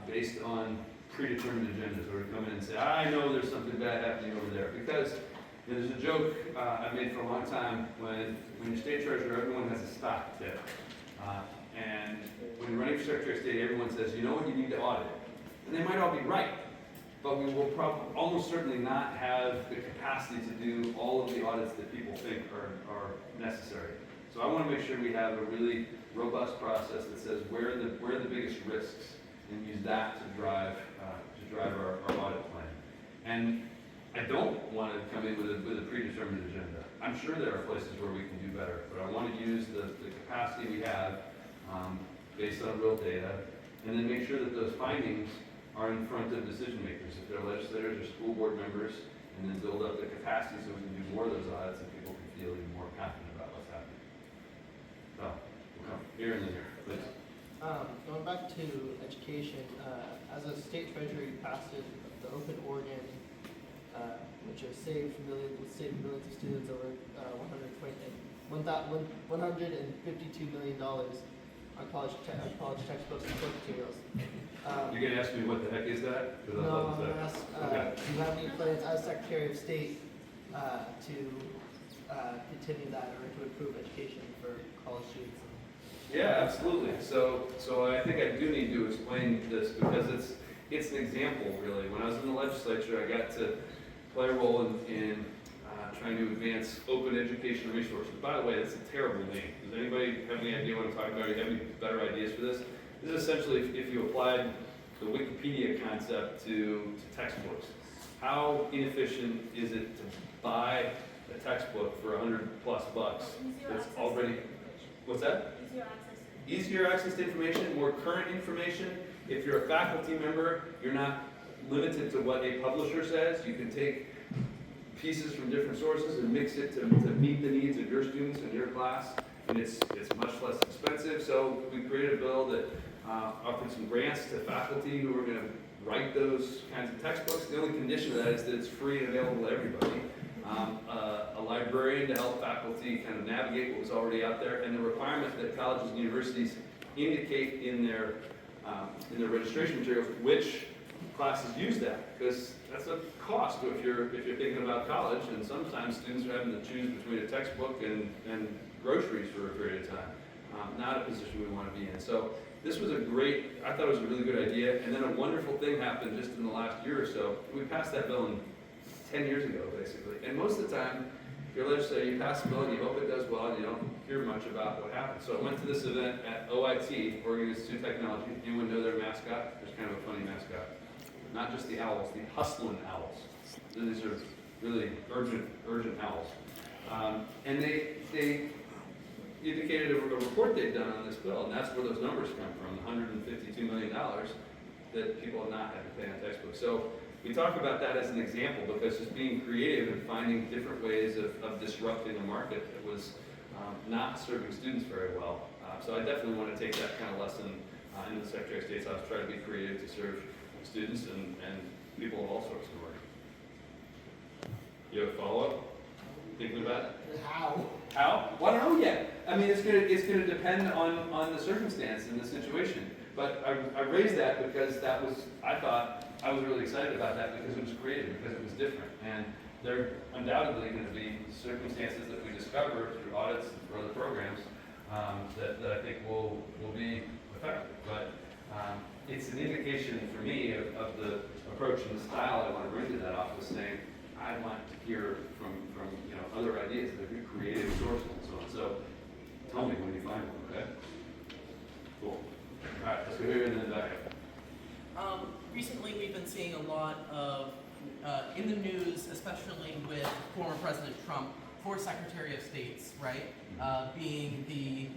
based on predetermined agendas, or to come in and say, I know there's something bad happening over there. Because there's a joke I've made for a long time, when you're state treasurer, everyone has a stock tip. And when you're running for Secretary of State, everyone says, you know what you need to audit? And they might all be right. But we will almost certainly not have the capacity to do all of the audits that people think are necessary. So I want to make sure we have a really robust process that says where are the biggest risks, and use that to drive our audit plan. And I don't want to come in with a predetermined agenda. I'm sure there are places where we can do better, but I want to use the capacity we have based on real data, and then make sure that those findings are in front of decision makers, if they're legislators or school board members, and then build up the capacity so we can do more of those audits and people can feel even more confident about what's happening. So, we'll come here and then here, please. Going back to education, as a state treasurer, you passed the Open Oregon, which has saved millions of students over $152 million on college textbooks and book materials. You're going to ask me what the heck is that? No, I'm going to ask, Okay. do you have any plans as Secretary of State to continue that or to improve education for college students? Yeah, absolutely. So I think I do need to explain this because it's an example, really. When I was in the legislature, I got to play a role in trying to advance open education resources. By the way, that's a terrible name. Does anybody have any idea what I'm talking about? Do you have any better ideas for this? This is essentially if you applied the Wikipedia concept to textbooks. How inefficient is it to buy a textbook for $100+ that's already, what's that? Easier access to information, more current information. If you're a faculty member, you're not limited to what a publisher says. You can take pieces from different sources and mix it to meet the needs of your students and your class, and it's much less expensive. So we created a bill that offered some grants to faculty who are going to write those kinds of textbooks. The only condition of that is that it's free and available to everybody. A librarian to help faculty kind of navigate what was already out there, and the requirement that colleges and universities indicate in their registration materials which classes use that, because that's a cost if you're thinking about college, and sometimes students are having to choose between a textbook and groceries for a period of time. Not a position we want to be in. So this was I thought it was a really good idea, and then a wonderful thing happened just in the last year or so. We passed that bill 10 years ago, basically. And most of the time, if you're a legislator, you pass a bill and you hope it does well, and you don't hear much about what happened. So I went to this event at OIT, Oregon Institute of Technology. Anyone know their mascot? There's kind of a funny mascot. Not just the owls, the hustling owls. These are really urgent owls. And they indicated a report they'd done on this bill, and that's where those numbers come from, $152 million that people have not had to pay on textbooks. So we talk about that as an example because just being creative and finding different ways of disrupting a market that was not serving students very well. So I definitely want to take that kind of lesson in the Secretary of State's office, try to be creative to serve students and people of all sorts of work. You have a follow-up? Thinking about it? How? How? Well, I don't know yet. I mean, it's gonna depend on the circumstance and the situation. But I raised that because I thought I was really excited about that because it was creative, because it was different. And there are undoubtedly going to be circumstances that we discover through audits and through other programs that I think will be effective. But it's an indication for me of the approach and the style I want to bring to that office, saying I want to hear from other ideas that are creative sources and so on. So tell me when you find one, okay? Cool. All right, let's go here and then back. Recently, we've been seeing a lot of, in the news, especially with former President Trump, for Secretary of States, right? Being the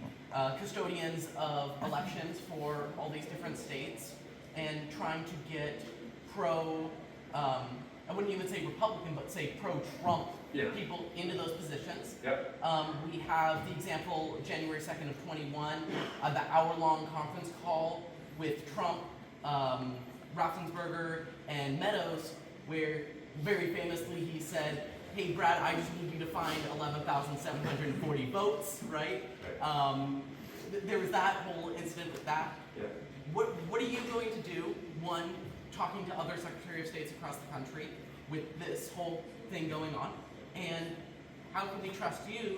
custodians of elections for all these different states and trying to get I wouldn't even say Republican, but say pro-Trump people into those positions. Yep. We have the example, January 2nd of 21, the hour-long conference call with Trump, Raffensperger, and Meadows, where very famously he said, hey Brad, I just need you to find 11,740 votes, right? There was that whole incident with that. Yeah. What are you going to do, one, talking to other Secretary of States across the country with this whole thing going on, and how can we trust you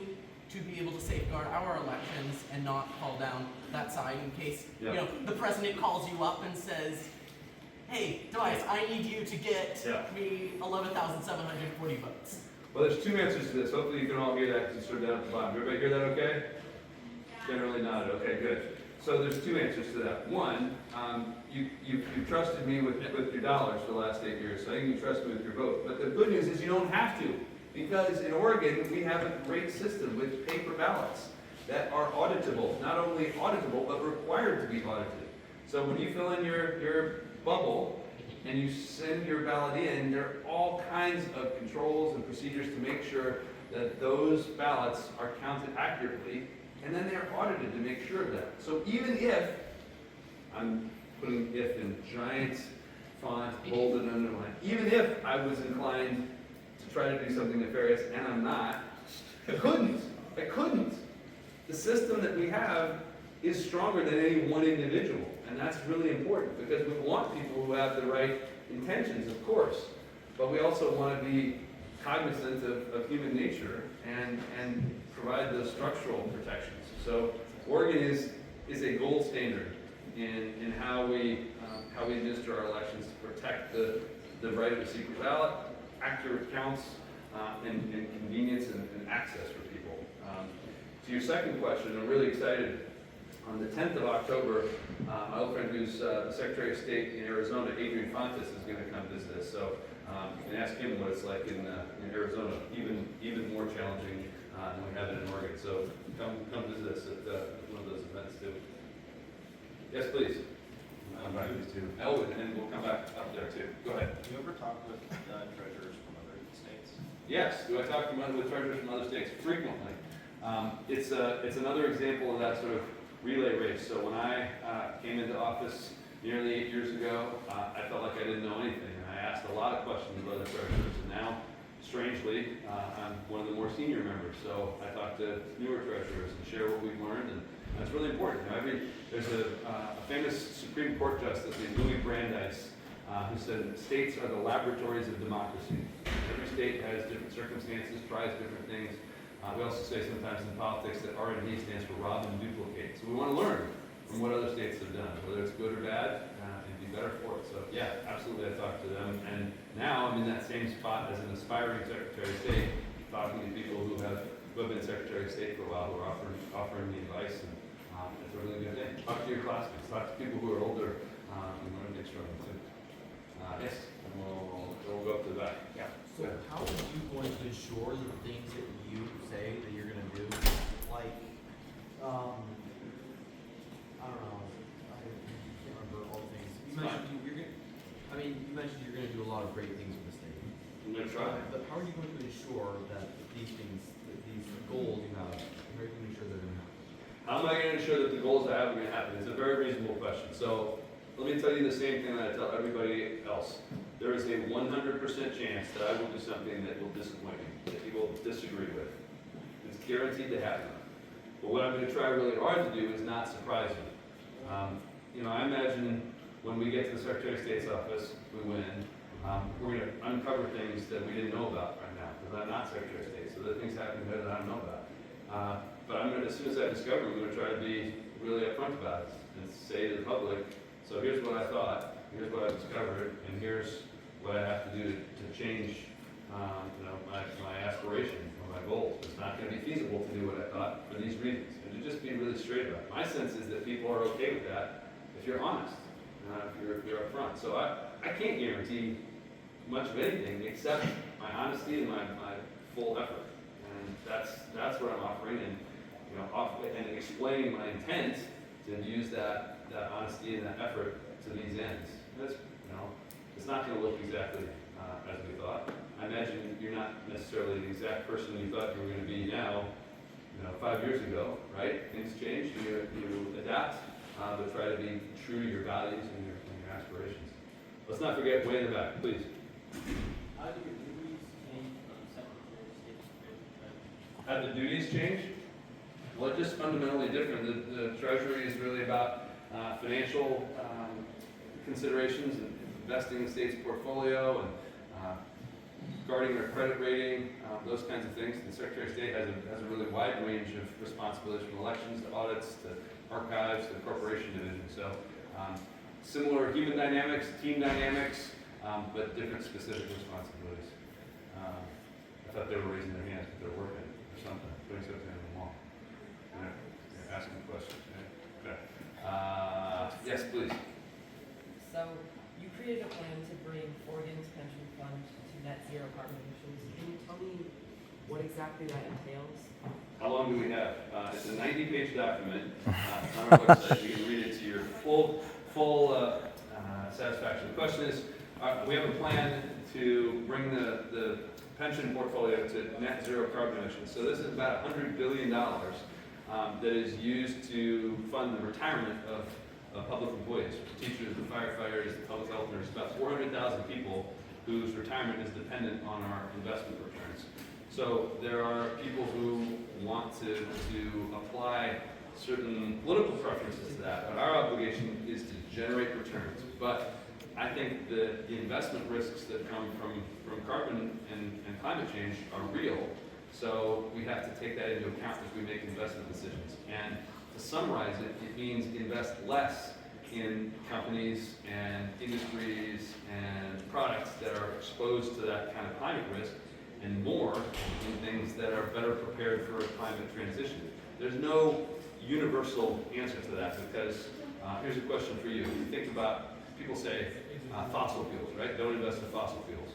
to be able to safeguard our elections and not fall down that side in case you know the president calls you up and says, hey, Tobias, I need you to get me 11,740 votes. Well, there's two answers to this. Hopefully you can all hear that because it's sort of down at the bottom. Everybody hear that okay? Generally nodded. Okay, good. So there's two answers to that. One, you've trusted me with your dollars for the last 8 years, so I think you trust me with your vote. But the good news is you don't have to, because in Oregon we have a great system with paper ballots that are auditable. Not only auditable, but required to be audited. So when you fill in your bubble and you send your ballot in, there are all kinds of controls and procedures to make sure that those ballots are counted accurately, and then they're audited to make sure of that. So even if, I'm putting if in giant font, bolded and underlined, even if I was inclined to try to do something nefarious, and I'm not, I couldn't. The system that we have is stronger than any one individual, and that's really important, because we want people who have the right intentions, of course, but we also want to be cognizant of human nature and provide those structural protections. So Oregon is a gold standard in how we administer our elections to protect the right of a secret ballot, accurate counts, and convenience and access for people. To your second question, I'm really excited. On the 10th of October, my old friend who's the Secretary of State in Arizona, Adrian Fontes, is going to come visit us. So you can ask him what it's like in Arizona, even more challenging than we have it in Oregon. So come visit us at one of those events too. Yes, please. Come back too. Oh, and then we'll come back up there too. Go ahead. Do you ever talk with treasurers from other states? Yes. Do I talk with treasurers from other states? Frequently. It's another example of that sort of relay race. So when I came into office nearly 8 years ago, I felt like I didn't know anything. And I asked a lot of questions of other treasurers, and now, strangely, I'm one of the more senior members. So I talk to newer treasurers and share what we've learned, and that's really important. There's a famous Supreme Court justice named Louis Brandeis who said states are the laboratories of democracy. Every state has different circumstances, tries different things. We also say sometimes in politics that R&D stands for rob and duplicate. So we want to learn from what other states have done, whether it's good or bad, and be better for it. So yeah, absolutely, I talk to them. And now I'm in that same spot as an aspiring Secretary of State, talking to people who have been Secretary of State for a while, who are offering me advice, and it's a really good thing. Talk to your classmates, talk to people who are older, and learn things from them too. Yes, and we'll go up to the back. Yeah. So how are you going to ensure that the things that you say that you're going to do, like, I don't know, I can't remember all the things. You mentioned you mentioned you're going to do a lot of great things for the state. I'm going to try. But how are you going to ensure that these things, that these goals you have, how are you going to ensure they're going to happen? How am I going to ensure that the goals I have are going to happen? It's a very reasonable question. So let me tell you the same thing that I tell everybody else. There is a 100% chance that I will do something that will disappoint you, that you will disagree with. It's guaranteed to happen. But what I'm going to try really hard to do is not surprise you. I imagine when we get to the Secretary of State's office, we win, we're going to uncover things that we didn't know about right now, because I'm not Secretary of State, so there are things happening there that I don't know about. But as soon as I discover, I'm going to try to be really upfront about it and say to the public, so here's what I thought, here's what I discovered, and here's what I have to do to change my aspiration or my goals. It's not going to be feasible to do what I thought for these reasons. And to just be really straight about it. My sense is that people are okay with that if you're honest, if you're upfront. So I can't guarantee much of anything except my honesty and my full effort. And that's what I'm offering, and and explaining my intent to use that honesty and that effort to these ends. That's it's not going to look exactly as we thought. I imagine you're not necessarily the exact person you thought you were going to be now. 5 years ago, right? Things change. You adapt, but try to be true to your values and your aspirations. Let's not forget way in the back, please. How do your duties change from Secretary of State to Treasurer? How the duties change? Well, just fundamentally different. The Treasury is really about financial considerations and investing in the state's portfolio and guarding their credit rating, those kinds of things. The Secretary of State has a really wide range of responsibilities, from elections to audits to archives to the corporation division. So similar human dynamics, team dynamics, but different specific responsibilities. I thought they were raising their hands, but they're working or something, putting something in the wall. They're asking questions. Okay. Yes, please. So you created a plan to bring Oregon's pension fund to net zero carbon emissions. Can you tell me what exactly that entails? How long do we have? It's a 90-page document on our website. You can read it to your full satisfaction. The question is, we have a plan to bring the pension portfolio to net zero carbon emissions. So this is about $100 billion that is used to fund the retirement of public employees, the teachers, the firefighters, the public health nurses, about 400,000 people whose retirement is dependent on our investment returns. So there are people who want to apply certain political preferences to that, but our obligation is to generate returns. But I think the investment risks that come from carbon and climate change are real. So we have to take that into account as we make investment decisions. And to summarize it, it means invest less in companies and industries and products that are exposed to that kind of climate risk, and more in things that are better prepared for a climate transition. There's no universal answer to that, because here's a question for you. You think about, people say fossil fuels, right? Don't invest in fossil fuels.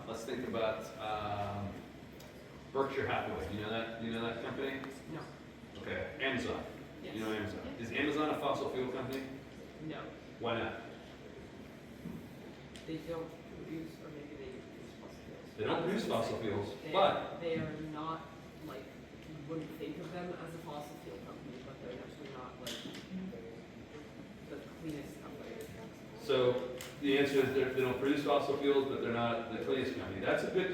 Let's think about Berkshire Hathaway. You know that company? No. Okay, Amazon. Yes. You know Amazon. Is Amazon a fossil fuel company? No. Why not? They don't produce, or maybe they produce fossil fuels. They don't produce fossil fuels, They but they are not, like, you wouldn't think of them as a fossil fuel company, but they're actually not, like, the cleanest company. so the answer is they don't produce fossil fuels, but they're not the cleanest company. That's a good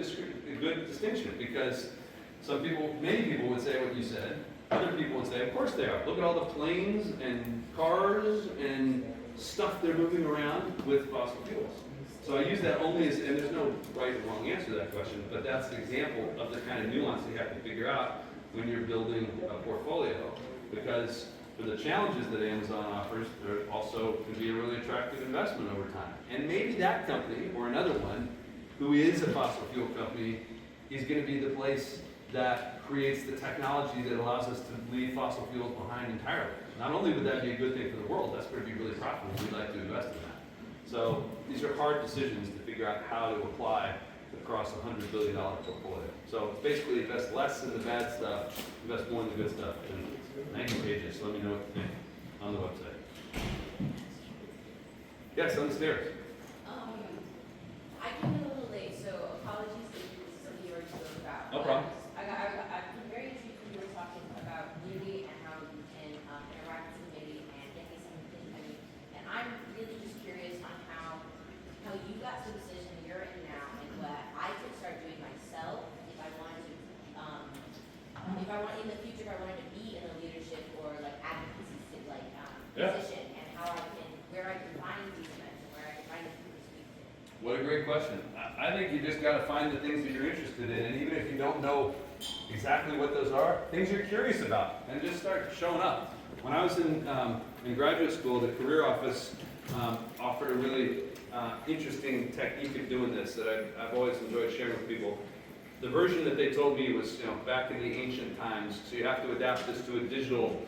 distinction, because many people would say what you said. Other people would say, of course they are. Look at all the planes and cars and stuff they're moving around with fossil fuels. So I use that only as, and there's no right or wrong answer to that question, but that's the example of the kind of nuance you have to figure out when you're building a portfolio. Because for the challenges that Amazon offers, there also can be a really attractive investment over time. And maybe that company, or another one, who is a fossil fuel company, is going to be the place that creates the technology that allows us to leave fossil fuels behind entirely. Not only would that be a good thing for the world, that's going to be really profitable. We'd like to invest in that. So these are hard decisions to figure out how to apply across a $100 billion portfolio. So it's basically invest less in the bad stuff, invest more in the good stuff. And 90 pages, so let me know what you think on the website. Yes, on the stairs. I came in a little late, so apologies if this is something you already spoke about. No problem. I'm very intrigued when you were talking about unity and how you can interact with the committee and get these things. And I'm really just curious on how you got to the position you're in now, and what I could start doing myself if I wanted to, in the future, if I wanted to be in a leadership or like advocacy position, and where I can find these events and where I can find the people to speak to. What a great question. I think you just got to find the things that you're interested in, and even if you don't know exactly what those are, things you're curious about, and just start showing up. When I was in graduate school, the career office offered a really interesting technique of doing this that I've always enjoyed sharing with people. The version that they told me was, back in the ancient times, so you have to adapt this to a digital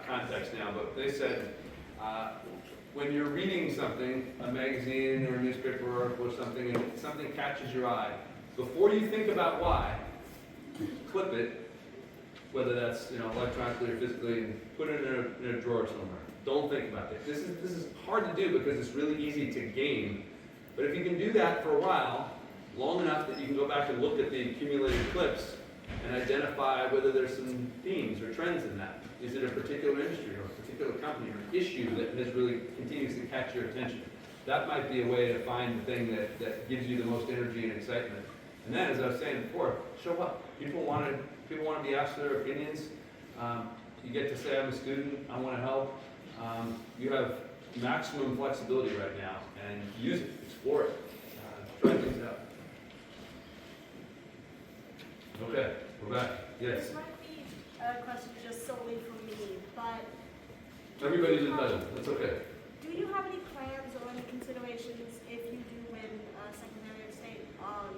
context now, but they said, when you're reading something, a magazine or a newspaper article or something, and something catches your eye, before you think about why, clip it, whether that's electronically or physically, and put it in a drawer somewhere. Don't think about it. This is hard to do because it's really easy to game. But if you can do that for a while, long enough that you can go back and look at the accumulated clips and identify whether there's some themes or trends in that. Is it a particular industry or a particular company or an issue that has really continues to catch your attention? That might be a way to find the thing that gives you the most energy and excitement. And then, as I was saying before, show up. People want to be asked their opinions. You get to say, I'm a student, I want to help. You have maximum flexibility right now, and use it, explore it, try things out. Okay, we're back. Yes. This might be a question just solely for me, but Everybody's entitled. That's okay. do you have any plans or any considerations if you do win Secretary of State on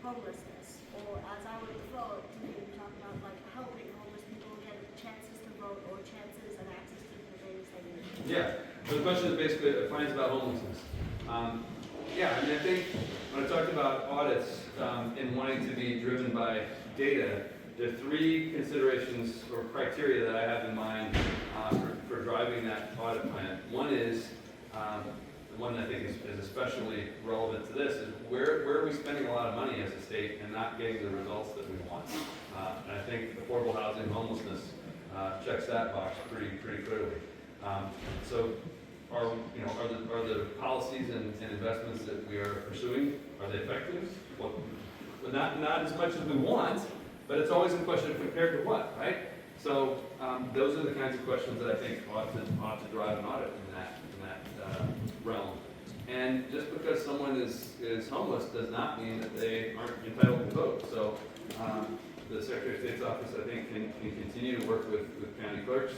homelessness? Or as I would vote, do you talk about like helping homeless people get chances to vote or chances and access to the things they need? Yeah. So the question is basically plans about homelessness. I think when I talked about audits and wanting to be driven by data, there are three considerations or criteria that I have in mind for driving that audit plan. One is, the one that I think is especially relevant to this, is where are we spending a lot of money as a state and not getting the results that we want? And I think affordable housing, homelessness checks that box pretty clearly. So are the policies and investments that we are pursuing, are they effective? Well, not as much as we want, but it's always a question of compared to what, right? So those are the kinds of questions that I think ought to drive an audit in that realm. And just because someone is homeless does not mean that they aren't entitled to vote. So the Secretary of State's office, I think, can continue to work with county clerks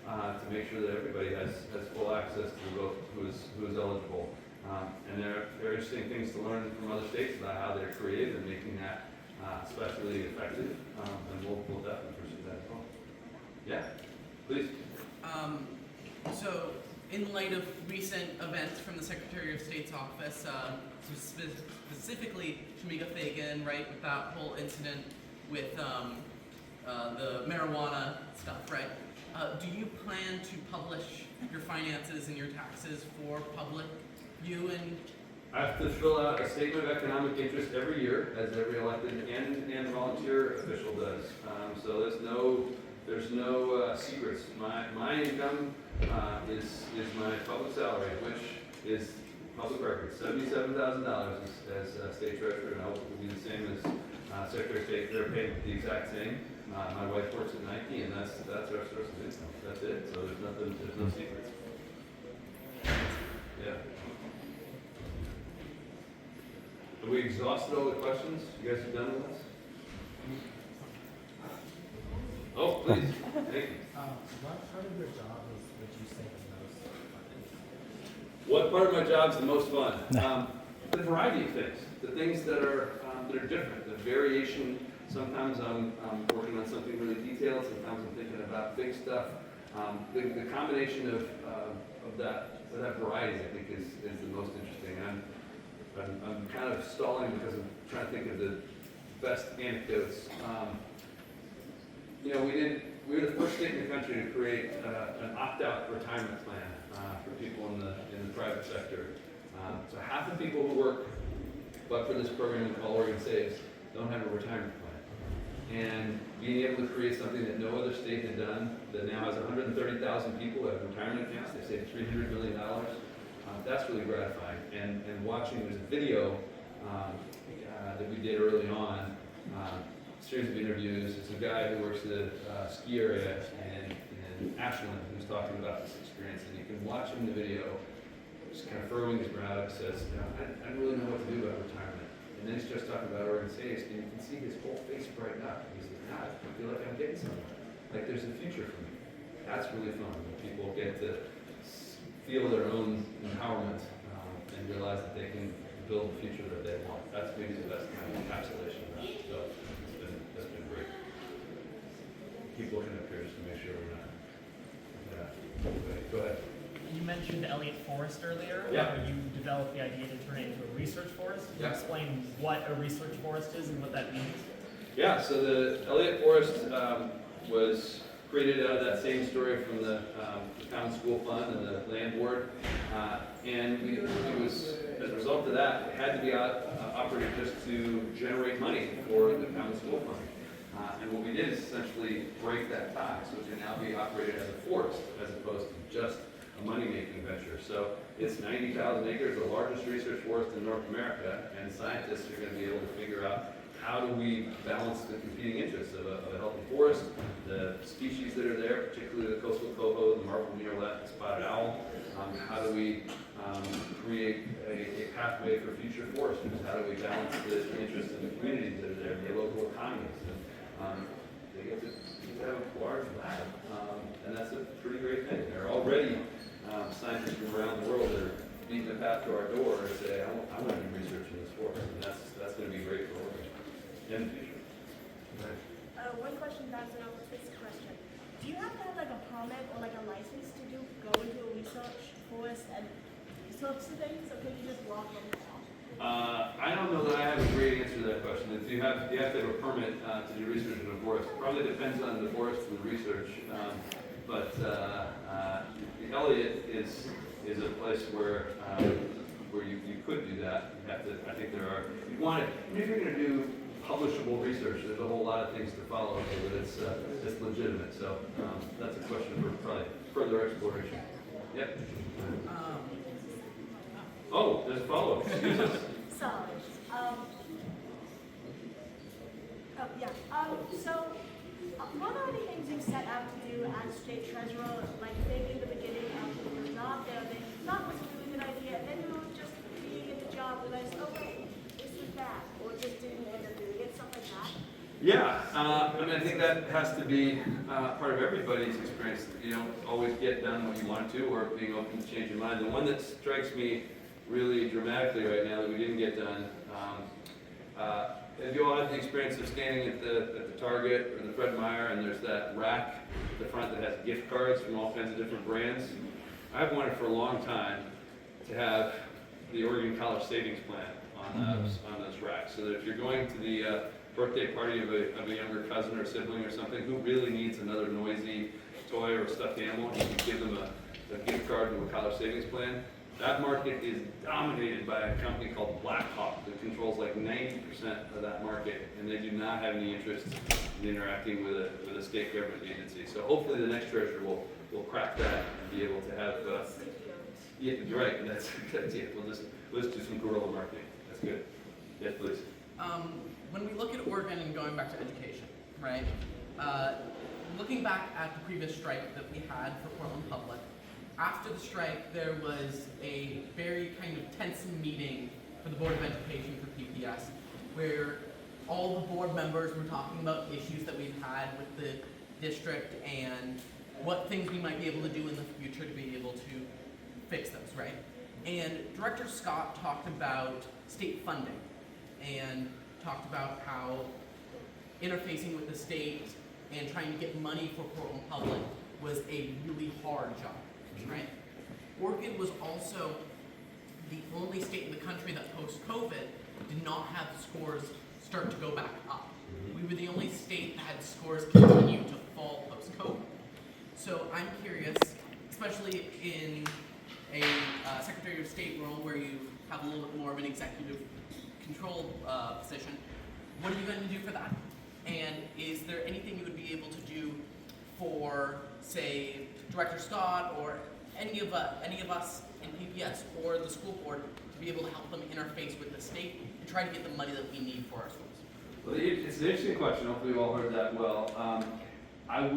to make sure that everybody has full access to the vote who is eligible. And there are interesting things to learn from other states about how they're creative in making that especially effective, and we'll definitely pursue that as well. Yeah, please. So, in light of recent events from the Secretary of State's office, specifically Shamika Fagan, right, with that whole incident with the marijuana stuff, right? Do you plan to publish your finances and your taxes for public view? And I have to fill out a statement of economic interest every year, as every elected and volunteer official does. So there's no secrets. My income is my public salary, which is public record, $77,000 as state treasurer, and I hope it will be the same as Secretary of State. They're paid the exact same. My wife works at Nike, and that's our source of income. That's it. So there's no secrets. Yeah. Have we exhausted all the questions? You guys are done with us? Oh, please. Thank you. What part of your job would you say the most fun? What part of my job is the most fun? The variety of things. The things that are different. The variation. Sometimes I'm working on something really detailed. Sometimes I'm thinking about big stuff. The combination of that variety, I think, is the most interesting. I'm kind of stalling because I'm trying to think of the best anecdotes. We were the first state in the country to create an opt-out retirement plan for people in the private sector. So half the people who work, but for this program called Oregon Saves, don't have a retirement plan. And being able to create something that no other state had done, that now has 130,000 people who have retirement accounts, they saved $300 million. That's really gratifying. And watching, there's a video that we did early on, series of interviews. It's a guy who works at a ski area in Ashland who's talking about this experience. And you can watch him in the video, just kind of furrowing his brow. He says, I don't really know what to do about retirement. And then he starts talking about Oregon Saves, and you can see his whole face brighten up. And he says, I feel like I'm getting somewhere. Like there's a future for me. That's really fun when people get to feel their own empowerment and realize that they can build the future that they want. That's maybe the best kind of encapsulation of that. So that's been great. Keep looking up here just to make sure we're not. Go ahead. You mentioned Elliott Forest earlier. Yeah. Where you developed the idea to turn it into a research forest. Can you Yeah. explain what a research forest is and what that means? Yeah, so the Elliott Forest was created out of that same story from the town school fund and the land board. And it was, as a result of that, it had to be operated just to generate money for the town school fund. And what we did is essentially break that tie, so it can now be operated as a forest as opposed to just a money-making venture. So it's 90,000 acres, the largest research forest in North America, and scientists are going to be able to figure out how do we balance the competing interests of a healthy forest, the species that are there, particularly the coastal coho, the marbled murrelet, the spotted owl. How do we create a pathway for future foresters? How do we balance the interests of the communities that are there, the local economies? And, they get to have a large lab, and that's a pretty great thing. There are already scientists from around the world that are beating the path to our door and say, I want to do research in this forest, and that's going to be great for Oregon in the future. One question that's an opportunity question. Do you have to have like a permit or like a license to go into a research forest and research things, or can you just walk on the top? I don't know that I have a great answer to that question. If you have to have a permit to do research in a forest. Probably depends on the forest and the research. But the Elliott is a place where you could do that. You have to. I think there are. You want it. If you're going to do publishable research, there's a whole lot of things to follow so that it's legitimate. So that's a question for probably further exploration. Yep. Oh, there's a follow-up. Excuse us. Sorry. So, what are the things you set out to do as state treasurer? Like maybe in the beginning, you were not there, they thought it was a really good idea, and then you were just being in the job, realized, oh wait, this is bad, or just didn't end up doing it, stuff like that. Yeah, I mean, I think that has to be part of everybody's experience. You don't always get done what you want to, or being open to change your mind. The one that strikes me really dramatically right now that we didn't get done. Have you all had the experience of standing at the Target or the Fred Meyer, and there's that rack at the front that has gift cards from all kinds of different brands? I've wanted for a long time to have the Oregon College Savings Plan on those racks, so that if you're going to the birthday party of a younger cousin or sibling or something who really needs another noisy toy or stuffed animal, you can give them a gift card to a college savings plan. That market is dominated by a company called Blackhawk that controls like 90% of that market, and they do not have any interest in interacting with a state government agency. So hopefully the next treasurer will crack that and be able to have. Yeah, you're right. That's it. We'll just do some guerrilla marketing. That's good. Yes, please. When we look at Oregon and going back to education, right? Looking back at the previous strike that we had for Portland Public, after the strike, there was a very kind of tense meeting for the Board of Education for PPS, where all the board members were talking about issues that we've had with the district and what things we might be able to do in the future to be able to fix those, right? And Director Scott talked about state funding and talked about how interfacing with the state and trying to get money for Portland Public was a really hard job. Right? Oregon was also the only state in the country that post-COVID did not have scores start to go back up. We were the only state that had scores continue to fall post-COVID. So I'm curious, especially in a Secretary of State role where you have a little bit more of an executive control position, what are you going to do for that? And is there anything you would be able to do for, say, Director Scott or any of us in PPS or the school board to be able to help them interface with the state and try to get the money that we need for our schools? Well, it's an interesting question. Hopefully you all heard that well. I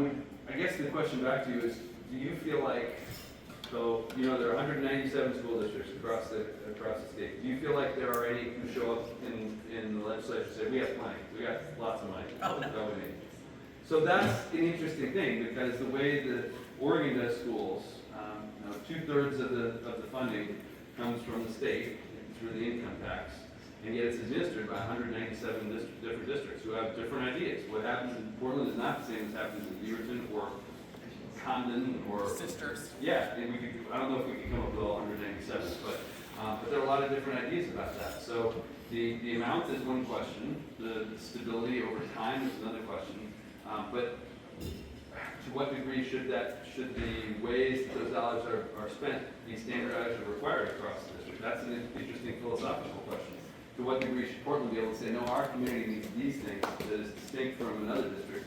guess the question back to you is, do you feel like, so, you know, there are 197 school districts across the state. Do you feel like there are any who show up in the legislature and say, we have plenty, we got lots of money? Oh, no. So that's an interesting thing, because the way that Oregon does schools, 2/3 of the funding comes from the state through the income tax, and yet it's administered by 197 different districts who have different ideas. What happens in Portland is not the same as happens in Beaverton or Condon or Sisters. Yeah, and I don't know if we can come up with all 197, but there are a lot of different ideas about that. So the amount is one question, the stability over time is another question, but to what degree should the ways that those dollars are spent be standardized or required across the district? That's an interesting philosophical question. To what degree should Portland be able to say, no, our community needs these things that is distinct from another district?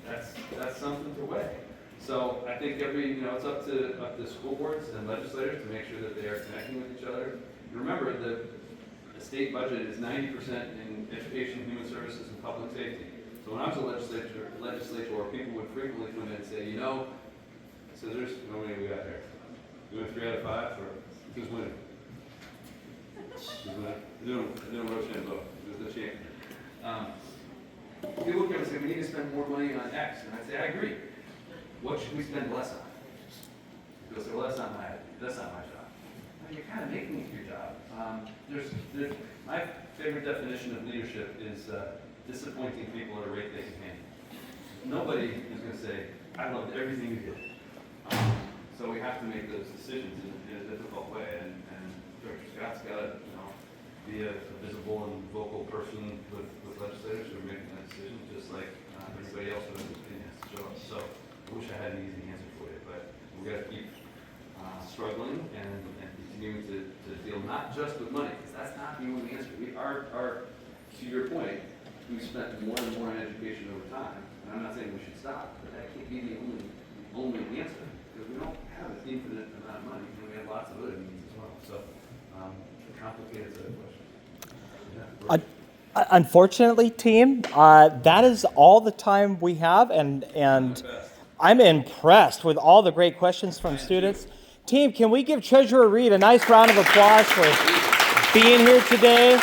That's something to weigh. So I think it's up to school boards and legislators to make sure that they are connecting with each other. And remember, the state budget is 90% in education, human services, and public safety. So when I was a legislator, people would frequently come in and say, scissors, how many we got here? Doing 3 out of 5, or who's winning? Who's winning? Doing Rochambeau vote. Who's the champion? People would come and say, we need to spend more money on X. And I'd say, I agree. What should we spend less on? People say, well, that's not my job. Well, you're kind of making it your job. My favorite definition of leadership is disappointing people at a rate they can handle. Nobody is going to say, I loved everything you did. So we have to make those decisions in a difficult way. And Director Scott's got to be a visible and vocal person with legislators who are making that decision, just like everybody else who has an opinion has to show up. So I wish I had an easy answer for you, but we've got to keep struggling and continuing to deal not just with money, because that's not the only answer. To your point, we've spent more and more on education over time, and I'm not saying we should stop, but that can't be the only answer, because we don't have an infinite amount of money, and we have lots of other needs as well. So, complicated set of questions. Yeah. Unfortunately, team, that is all the time we have, and I'm impressed with all the great questions from students. Team, can we give Treasurer Reed a nice round of applause for being here today?